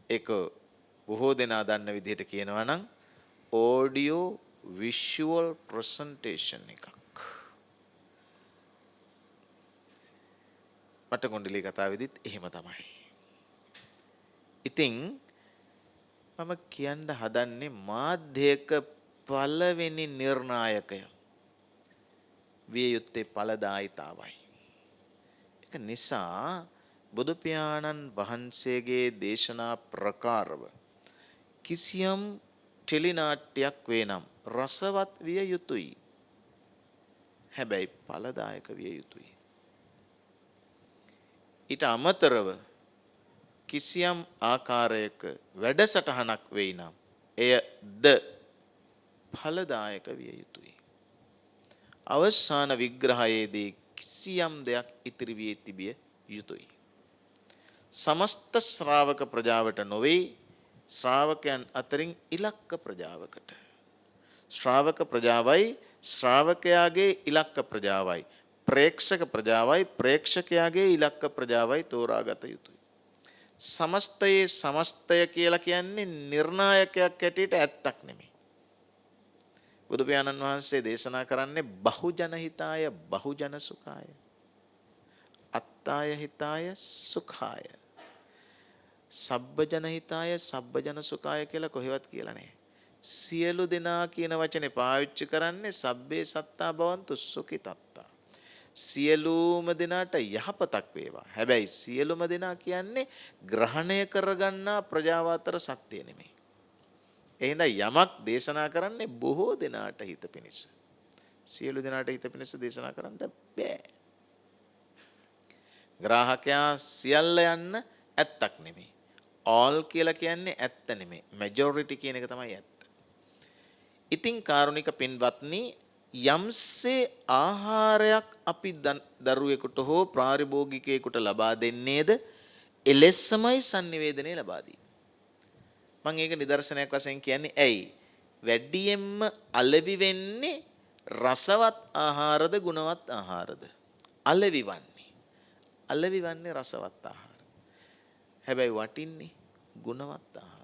ඒක බොහෝ දෙනා දන්න විදිහට කියනවා නම් audio visual presentation එකක්. මට කොණ්ඩලී කතාවේදීත් එහෙම තමයි. ඉතින් මම කියන්න හදන්නේ මාධ්‍යයක පළවෙනි නිර්ණායකය විය යුත්තේ ඵලදායිතාවයි. ඒක නිසා බුදු පියාණන් වහන්සේගේ දේශනා ප්‍රකාරව කිසියම් ටෙලි නාට්‍යයක් වේනම් රසවත් විය යුතුයි. හැබැයි ඵලදායක විය යුතුයි. ඊට අමතරව කිසියම් ආකාරයක වැඩසටහනක් වෙයි නම් එය ද ඵලදායක විය යුතුයි. අවසාන විග්‍රහයේදී කිසියම් දෙයක් ඉතිරි වී තිබිය යුතුයි. සමස්ත ශ්‍රාවක ප්‍රජාවට නොවේ ශ්‍රාවකයන් අතරින් ඉලක්ක ප්‍රජාවකට. ශ්‍රාවක ප්‍රජාවයි ශ්‍රාවකයාගේ ඉලක්ක ප්‍රජාවයි ප්‍රේක්ෂක ප්‍රජාවයි ප්‍රේක්ෂකයාගේ ඉලක්ක ප්‍රජාවයි තෝරාගත යුතුයි. සමස්තයේ සමස්තය කියලා කියන්නේ නිර්ණායකයක් හැටියට ඇත්තක් නෙමෙයි. බුදු පියාණන් වහන්සේ දේශනා කරන්නේ බහුජන හිතාය බහුජන සුඛාය. අත්තාය හිතාය සුඛාය. සබ්බජන හිතාය සබ්බජන සුඛාය කියලා කොහෙවත් කියලා නැහැ. සියලු දෙනා කියන වචනේ පාවිච්චි කරන්නේ සබ්බේ සත්තා භවන්තු සුඛිතත්තා. සියලුම දෙනාට යහපතක් වේවා. හැබැයි සියලුම දෙනා කියන්නේ ග්‍රහණය කරගන්නා ප්‍රජාව අතර සත්‍ය නෙමෙයි. එහෙනම් යමක් දේශනා කරන්නේ බොහෝ දෙනාට හිත පිණිස. සියලු දෙනාට හිත පිණිස දේශනා කරන්න බෑ. ග්‍රාහකයා සියල්ල යන්න ඇත්තක් නෙමෙයි. all කියලා කියන්නේ ඇත්ත නෙමෙයි. majority කියන එක තමයි ඇත්ත. ඉතින් කාරුණික පින්වත්නි යම්සේ ආහාරයක් අපි දරුවෙකුට හෝ ප්‍රාරිභෝගිකයෙකුට ලබා දෙන්නේද එලෙසමයි sannivedanaye ලබා දී. මම ඒක නිදර්ශනයක් වශයෙන් කියන්නේ ඇයි? වැඩියෙන්ම අලෙවි වෙන්නේ රසවත් ආහාරද ගුණවත් ආහාරද? අලෙවි වන්නේ. අලෙවි වන්නේ රසවත් ආහාර. හැබැයි වටින්නේ ගුණවත් ආහාර.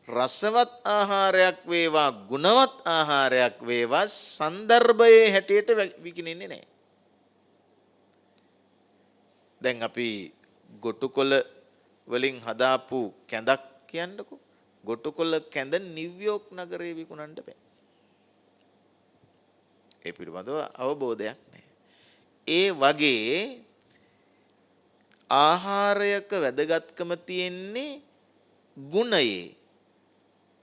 රසවත් ආහාරයක් වේවා ගුණවත් ආහාරයක් වේවා සන්දර්භයේ හැටියට විකිනෙන්නේ නැහැ. දැන් අපි ගොටුකොළ වලින් හදාපු කැඳක් කියන්නකෝ. ගොටුකොළ කැඳ නිව්යෝක් නගරේ විකුණන්න බෑ. ඒ පිළිබඳව අවබෝධයක් නැහැ. ඒ වගේ ආහාරයක වැදගත්කම තියෙන්නේ ගුණයේ.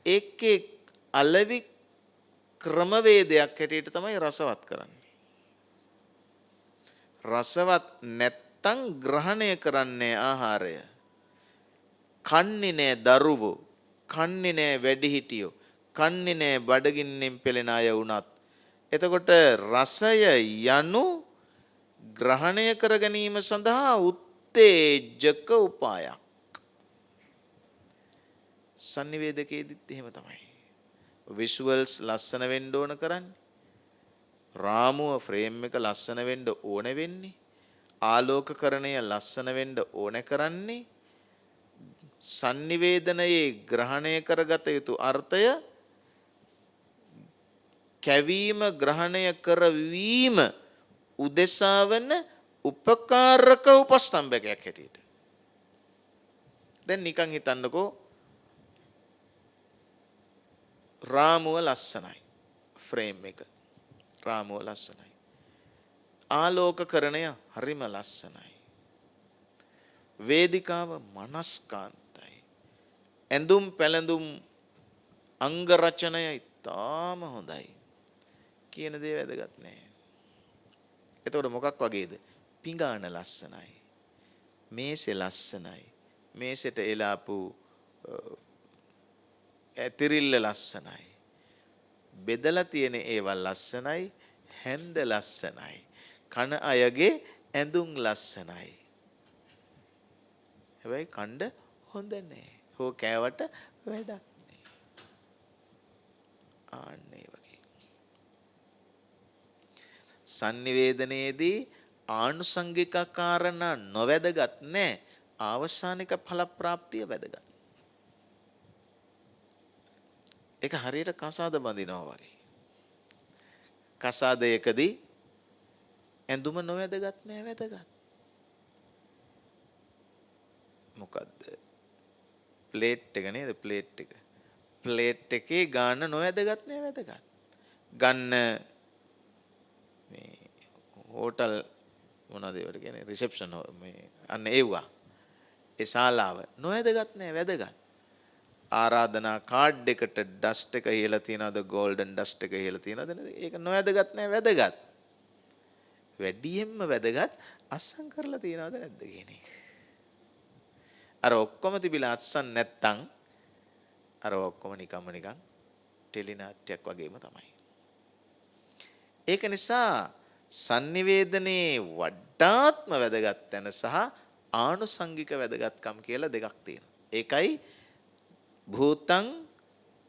ඒකේ අලෙවි ක්‍රමවේදයක් හැටියට තමයි රසවත් කරන්නේ. රසවත් නැත්තම් ග්‍රහණය කරන්නේ ආහාරය. කන්නේ නෑ දරුවෝ, කන්නේ නෑ වැඩිහිටියෝ, කන්නේ නෑ බඩගින්නෙන් පෙළෙන අය වුණත්. එතකොට රසය යනු ග්‍රහණය කර ගැනීම සඳහා උත්තේජක උපායක්. sannivedakeyedit එහෙම තමයි. visuals ලස්සන වෙන්න ඕන කරන්නේ. රාමුව ෆ්‍රේම් එක ලස්සන වෙන්න ඕන වෙන්නේ. ආලෝකකරණය ලස්සන වෙන්න ඕන කරන්නේ. sannivedanයේ ග්‍රහණය කරගත යුතු අර්ථය කැවීම ග්‍රහණය කරවීම උදෙසා වන උපකාරක උපස්තම්භකයක් හැටියට. දැන් නිකන් හිතන්නකෝ රාමුව ලස්සනයි. ෆ්‍රේම් එක රාමුව ලස්සනයි. ආලෝකකරණය හරිම ලස්සනයි. වේදිකාව මනස්කාන්තයි. ඇඳුම් පැළඳුම් අංග රචනය ඉතාම හොඳයි. කියන දේ වැදගත් නෑ. එතකොට මොකක් වගේද? පිඟාන ලස්සනයි. මේසෙ ලස්සනයි. මේසෙට එලාපු ඇතිරිල්ල ලස්සනයි. බෙදලා තියෙන ඒවා ලස්සනයි. හැන්ද ලස්සනයි. කන අයගේ ඇඳුම් ලස්සනයි. හැබැයි කණ්ඩ හොඳ නෑ. හෝ කෑවට වැඩක් නෑ. ආන්නේ වගේ. sannivedanaයේදී ආනුසංගික කාරණා නොවැදගත් නෑ. ආවසානික ඵල ප්‍රාප්තිය වැදගත්. ඒක හරියට කසාද බඳිනවා වගේ. කසාදයකදී ඇඳුම නොවැදගත් නෑ වැදගත්. මොකද්ද ප්ලේට් එක නේද ප්ලේට් එකේ ගාන නොවැදගත් නෑ වැදගත් ගන්න මේ හෝටල් මොනවද ඒවට කියන්නේ රිසෙප්ෂන් මේ අන්න ඒවා ඒ ශාලාව නොවැදගත් නෑ වැදගත් ආරාධනා කාඩ් එකට ඩස්ට් එක හිලා තියනවද ගෝල්ඩන් ඩස්ට් එක හිලා තියනවද නේද ඒක නොවැදගත් නෑ වැදගත් වැඩියෙන්ම වැදගත් අස්සම් කරලා තියනවද නැද්ද කියන එක අර ඔක්කොම තිබිලා අස්සම් නැත්තම් අර ඔක්කොම නිකන් ටෙලි නාට්‍යයක් වගේම තමයි ඒක නිසා sannivedanaye වඩාත්ම වැදගත් තැන සහ ආනුසංගික වැදගත්කම් කියලා දෙකක් තියෙනවා. ඒකයි භූතං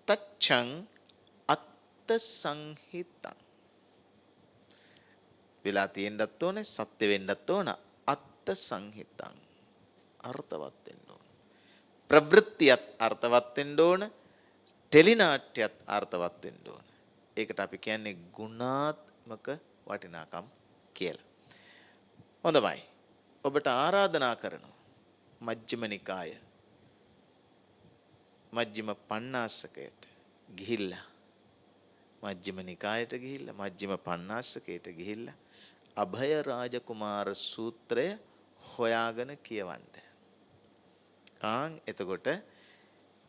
තච්ඡං අත්ත සංහිතං. වෙලා තියෙන්නත් ඕනේ සත්‍ය වෙන්නත් ඕන අත්ත සංහිතං. අර්ථවත් වෙන්න ඕන. ප්‍රවෘත්තියත් අර්ථවත් වෙන්න ඕන. ටෙලි නාට්‍යයත් අර්ථවත් වෙන්න ඕන. ඒකට අපි කියන්නේ ගුණාත්මක වටිනාකම් කියලා. හොඳයි. ඔබට ආරාධනා කරනවා මජ්ක්‍ධිම නිකාය මජ්ක්‍ධිම පඤ්ඤාසකයට ගිහිල්ලා මජ්ක්‍ධිම නිකායට ගිහිල්ලා මජ්ක්‍ධිම පඤ්ඤාසකයට ගිහිල්ලා අභය රාජකුමාර සූත්‍රය හොයාගෙන කියවන්න. එතකොට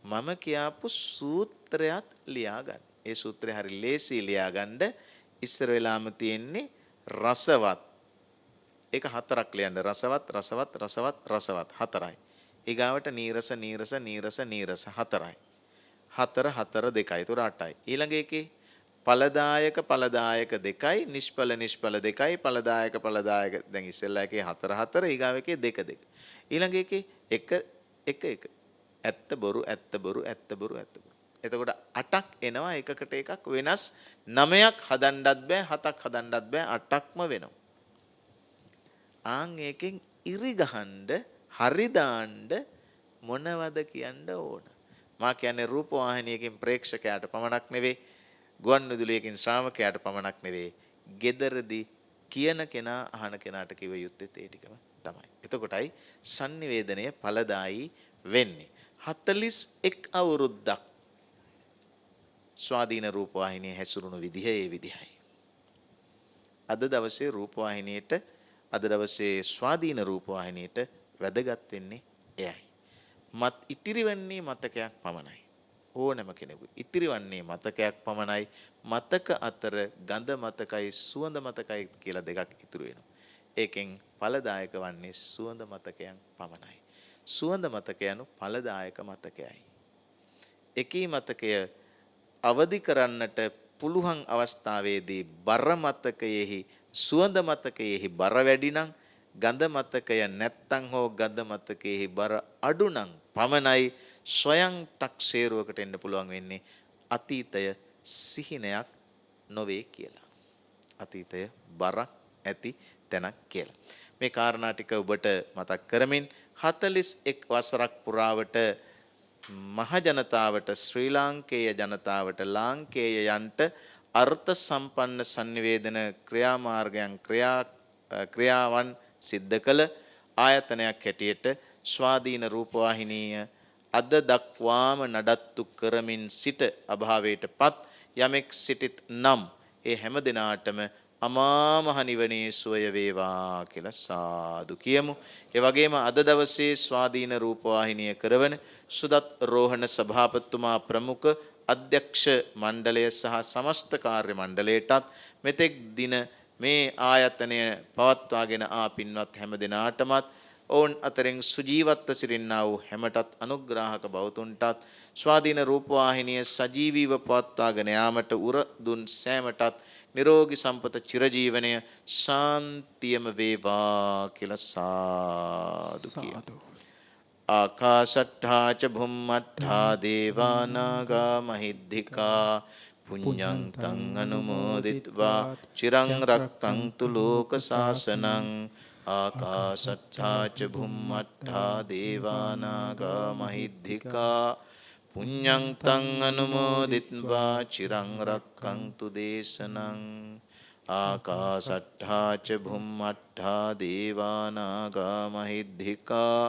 මම කියාපු සූත්‍රයත් ලියා ගන්න. ඒ සූත්‍රය හරි ලේසි ලියා ගන්න. ඉස්සර වෙලාම තියෙන්නේ රසවත්. ඒක හතරක් ලියන්න. රසවත් හතරයි. ඊගාවට නීරස හතරයි. 4 4 2යි. ඒතර 8යි. ඊළඟ එකේ ඵලදායක දෙකයි නිෂ්ඵල දෙකයි ඵලදායක දැන් ඉස්සෙල්ලා එකේ 4 4 ඊගාව එකේ 2 2. ඊළඟ එකේ 1 ඇත්ත බොරු. එතකොට 8ක් එනවා එකකට එකක් වෙනස් 9ක් හදන්නත් බෑ 7ක් හදන්නත් බෑ 8ක්ම වෙනවා. ඒකෙන් ඉරි ගහන්න හරි දාන්න මොනවද කියන්න ඕන. මා කියන්නේ රූපවාහිනියකින් ප්‍රේක්ෂකයාට පමණක් නෙවෙයි ගුවන්විදුලියකින් ශ්‍රාවකයාට පමණක් නෙවෙයි ගෙදරදී කියන කෙනා අහන කෙනාට කිව යුත්තේ ඒ ටිකම තමයි. එතකොටයි sannivedanaya ඵලදායි වෙන්නේ. 41 අවුරුද්දක් ස්වාධීන රූපවාහිනිය හැසිරුණු විදිහ ඒ විදිහයි. අද දවසේ රූපවාහිනියට අද දවසේ ස්වාධීන රූපවාහිනියට වැදගත් වෙන්නේ එයයි. ඉතිරිවන්නේ මතකයක් පමණයි. ඕනෑම කෙනෙකු ඉතිරිවන්නේ මතකයක් පමණයි. මතක අතර ගඳ මතකයි සුවඳ මතකයි කියලා දෙකක් ඉතුරු වෙනවා. ඒකෙන් ඵලදායක වන්නේ සුවඳ මතකයන් පමණයි. සුවඳ මතකයන්ු ඵලදායක මතකයයි. එකී මතකය අවදි කරන්නට පුළුවන් අවස්ථාවේදී බර මතකයෙහි සුවඳ මතකයෙහි බර වැඩි නම් ගඳ මතකය නැත්තම් හෝ ගඳ මතකයෙහි බර අඩු නම් පමණයි ස්වයං තක්සේරුවකට එන්න පුළුවන් වෙන්නේ අතීතය සිහිනයක් නොවේ කියලා. අතීතය බරක් ඇති තැනක් කියලා. මේ කාරණා ටික ඔබට මතක් කරමින් 41 වසරක් පුරාවට මහ ජනතාවට ශ්‍රී ලාංකේය ජනතාවට ලාංකේයයන්ට අර්ථ සම්පන්න sannivedana ක්‍රියාමාර්ගයන් ක්‍රියාවන් සිද්ධ කළ ආයතනයක් හැටියට ස්වාධීන රූපවාහිනිය අද දක්වාම නඩත්තු කරමින් සිට අභාවයටපත් යමෙක් සිටිත් නම් ඒ හැම දිනාටම අමා මහ නිවනේ සුවය වේවා කියලා සාදු කියමු. ඒ වගේම අද දවසේ ස්වාධීන රූපවාහිනිය කරවන සුදත් රෝහණ සභාපතිතුමා ප්‍රමුඛ අධ්‍යක්ෂ මණ්ඩලය සහ සමස්ත කාර්ය මණ්ඩලයටත් මෙතෙක් දින මේ ආයතනය පවත්වාගෙන ආ පින්වත් හැම දිනාටමත් ඔවුන් අතරින් සුජීවත්ව සිටින්නා වූ හැමටත් අනුග්‍රාහක බෞතුන්ටත් ස්වාධීන රූපවාහිනිය සජීවීව පවත්වාගෙන යාමට උර දුන් සෑමටත් නිරෝගී සම්පත චිරජීවනය ශාන්තියම වේවා කියලා සාදු කියමු. ආකාශට්ඨා ච භුම්මට්ඨා දේවා නාග මහිද්దికා පුඤ්ඤං තං අනුමෝදිත්වා චිරං රක්ඛන්තු ලෝක සාසනං. ආකාශට්ඨා ච භුම්මට්ඨා දේවා නාග මහිද්దికා පුඤ්ඤං තං අනුමෝදිත්වා චිරං රක්ඛන්තු දේශනං. ආකාශට්ඨා ච භුම්මට්ඨා දේවා නාග මහිද්దికා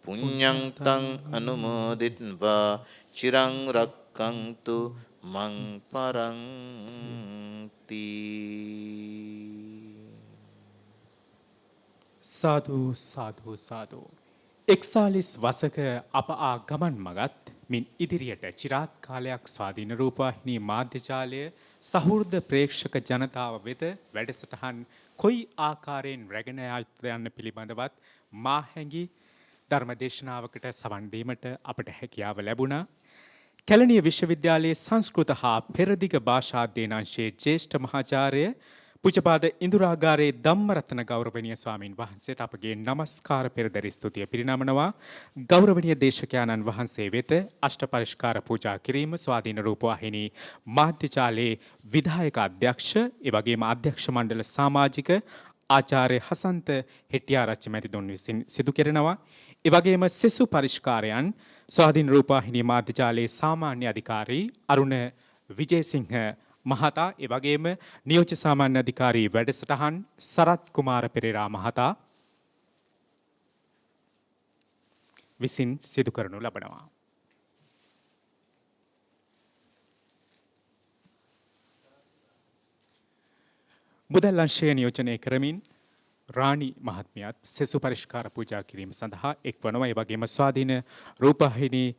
පුඤ්ඤන්තං අනුමෝදිත්වා චිරං රක්ඛන්තු මං පරන්ති. සාදු සාදු සාදු. 41 වසක අප ආ ගමන් මගත් මින් ඉදිරියට චිරාත් කාලයක් ස්වාධීන රූපවාහිනී මාධ්‍ය ජාලය සහෘද ප්‍රේක්ෂක ජනතාව වෙත වැඩසටහන් කොයි ආකාරයෙන් රැගෙන යායුතුද යන්න පිළිබඳවත් මා හැඟි ධර්ම දේශනාවකට සවන් දීමට අපට හැකියාව ලැබුණා. කැලණිය විශ්වවිද්‍යාලයේ සංස්කෘත හා පෙරදිග භාෂා අධ්‍යයනාංශයේ ජ්‍යෙෂ්ඨ මහාචාර්ය පූජ්‍යපාද ඉන්දුරාගාරේ ධම්මරත්න ගෞරවනීය ස්වාමින් වහන්සේට අපගේ নমස්කාර පෙරදරි ස්තුතිය පිරිනමනවා. ගෞරවනීය දේශකයාණන් වහන්සේ වෙත අෂ්ට පරිස්කාර පූජා කිරීම ස්වාධීන රූපවාහිනී මාධ්‍ය ජාලයේ විධායක අධ්‍යක්ෂ ඒ වගේම අධ්‍යක්ෂ මණ්ඩල සමාජික ආචාර්ය හසන්ත හෙට්ටිආරච්චි මැතිතුන් විසින් සිදු කෙරෙනවා. ඒ වගේම සෙසු පරිස්කාරයන් ස්වාධීන රූපවාහිනී මාධ්‍ය ජාලයේ සාමාන්‍ය අධිකාරී අරුණ විජේසිංහ මහතා ඒ වගේම නියෝජ්‍ය සාමාන්‍ය අධිකාරී වැඩසටහන් සරත් කුමාර පෙරේරා මහතා විසින් සිදු කරනු ලබනවා. මුදල් අංශය නියෝජනය කරමින් රාණි මහත්මියත් සෙසු පරිස්කාර පූජා කිරීම සඳහා එක්වනවා. ඒ වගේම ස්වාධීන රූපවාහිනී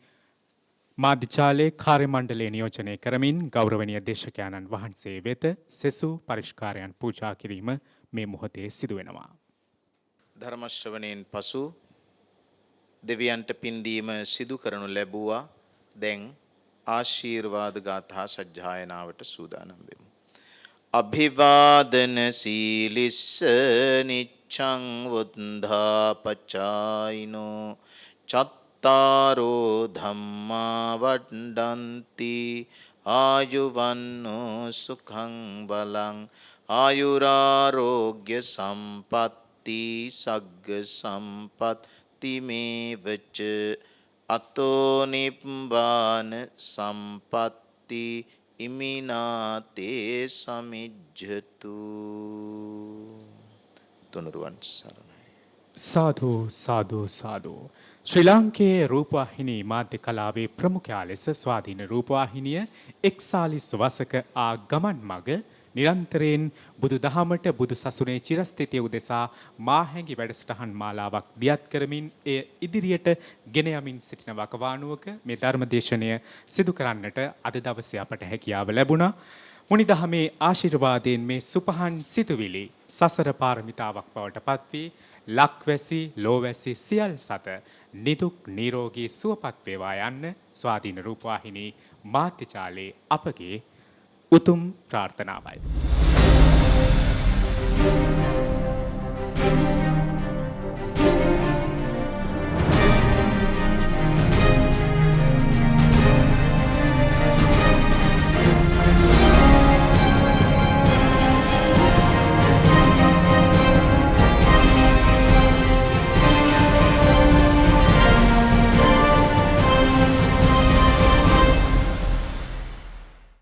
මාධ්‍ය ජාලයේ කාර්ය මණ්ඩලය නියෝජනය කරමින් ගෞරවනීය දේශකයාණන් වහන්සේ වෙත සෙසු පරිස්කාරයන් පූජා කිරීම මේ මොහොතේ සිදු වෙනවා. ධර්ම ශ්‍රවණයෙන් පසු දෙවියන්ට පින්දීම සිදු කරනු ලැබුවා. දැන් ආශීර්වාද ගාථා සජ්ජායනාවට සූදානම් වෙමු. අභිවාදන සීලිස්ස නිච්ඡං වුද්ධා පචායිනෝ චත්තාරෝ ධම්මා වඩ්ඩන්ති ආයුවන්නෝ සුඛං බලං ආයුරාරෝග්‍ය සම්පatti සග්ග සම්පatti මේවච අතෝ නිබ්බාන සම්පatti ඉමිනාතේ සමිජ්ජතු. තුනුරුවන් සරණයි. සාදු සාදු සාදු. ශ්‍රී ලාංකේය රූපවාහිනී මාධ්‍ය කලාවේ ප්‍රමුඛයා ලෙස ස්වාධීන රූපවාහිනිය 41 වසක ආ ගමන් මග නිරන්තරයෙන් බුදු දහමට බුදු සසුනේ චිරස්ථිතිය උදෙසා මාහැඟි වැඩසටහන් මාලාවක් දියත් කරමින් එය ඉදිරියට ගෙන යමින් සිටින වකවානුවක මේ ධර්මදේශනය සිදු කරන්නට අද දවසේ අපට හැකියාව ලැබුණා. මුනිදහමේ ආශිර්වාදයෙන් මේ සුපහන් සිතුවිලි සසර පාරමිතාවක් බවට පත්වී ලක්වැසි ලෝවැසි සියල් සත නිදුක් නිරෝගී සුවපත් වේවා යන්න ස්වාධීන රූපවාහිනී මාධ්‍ය ජාලයේ අපගේ උතුම් ප්‍රාර්ථනාවයි.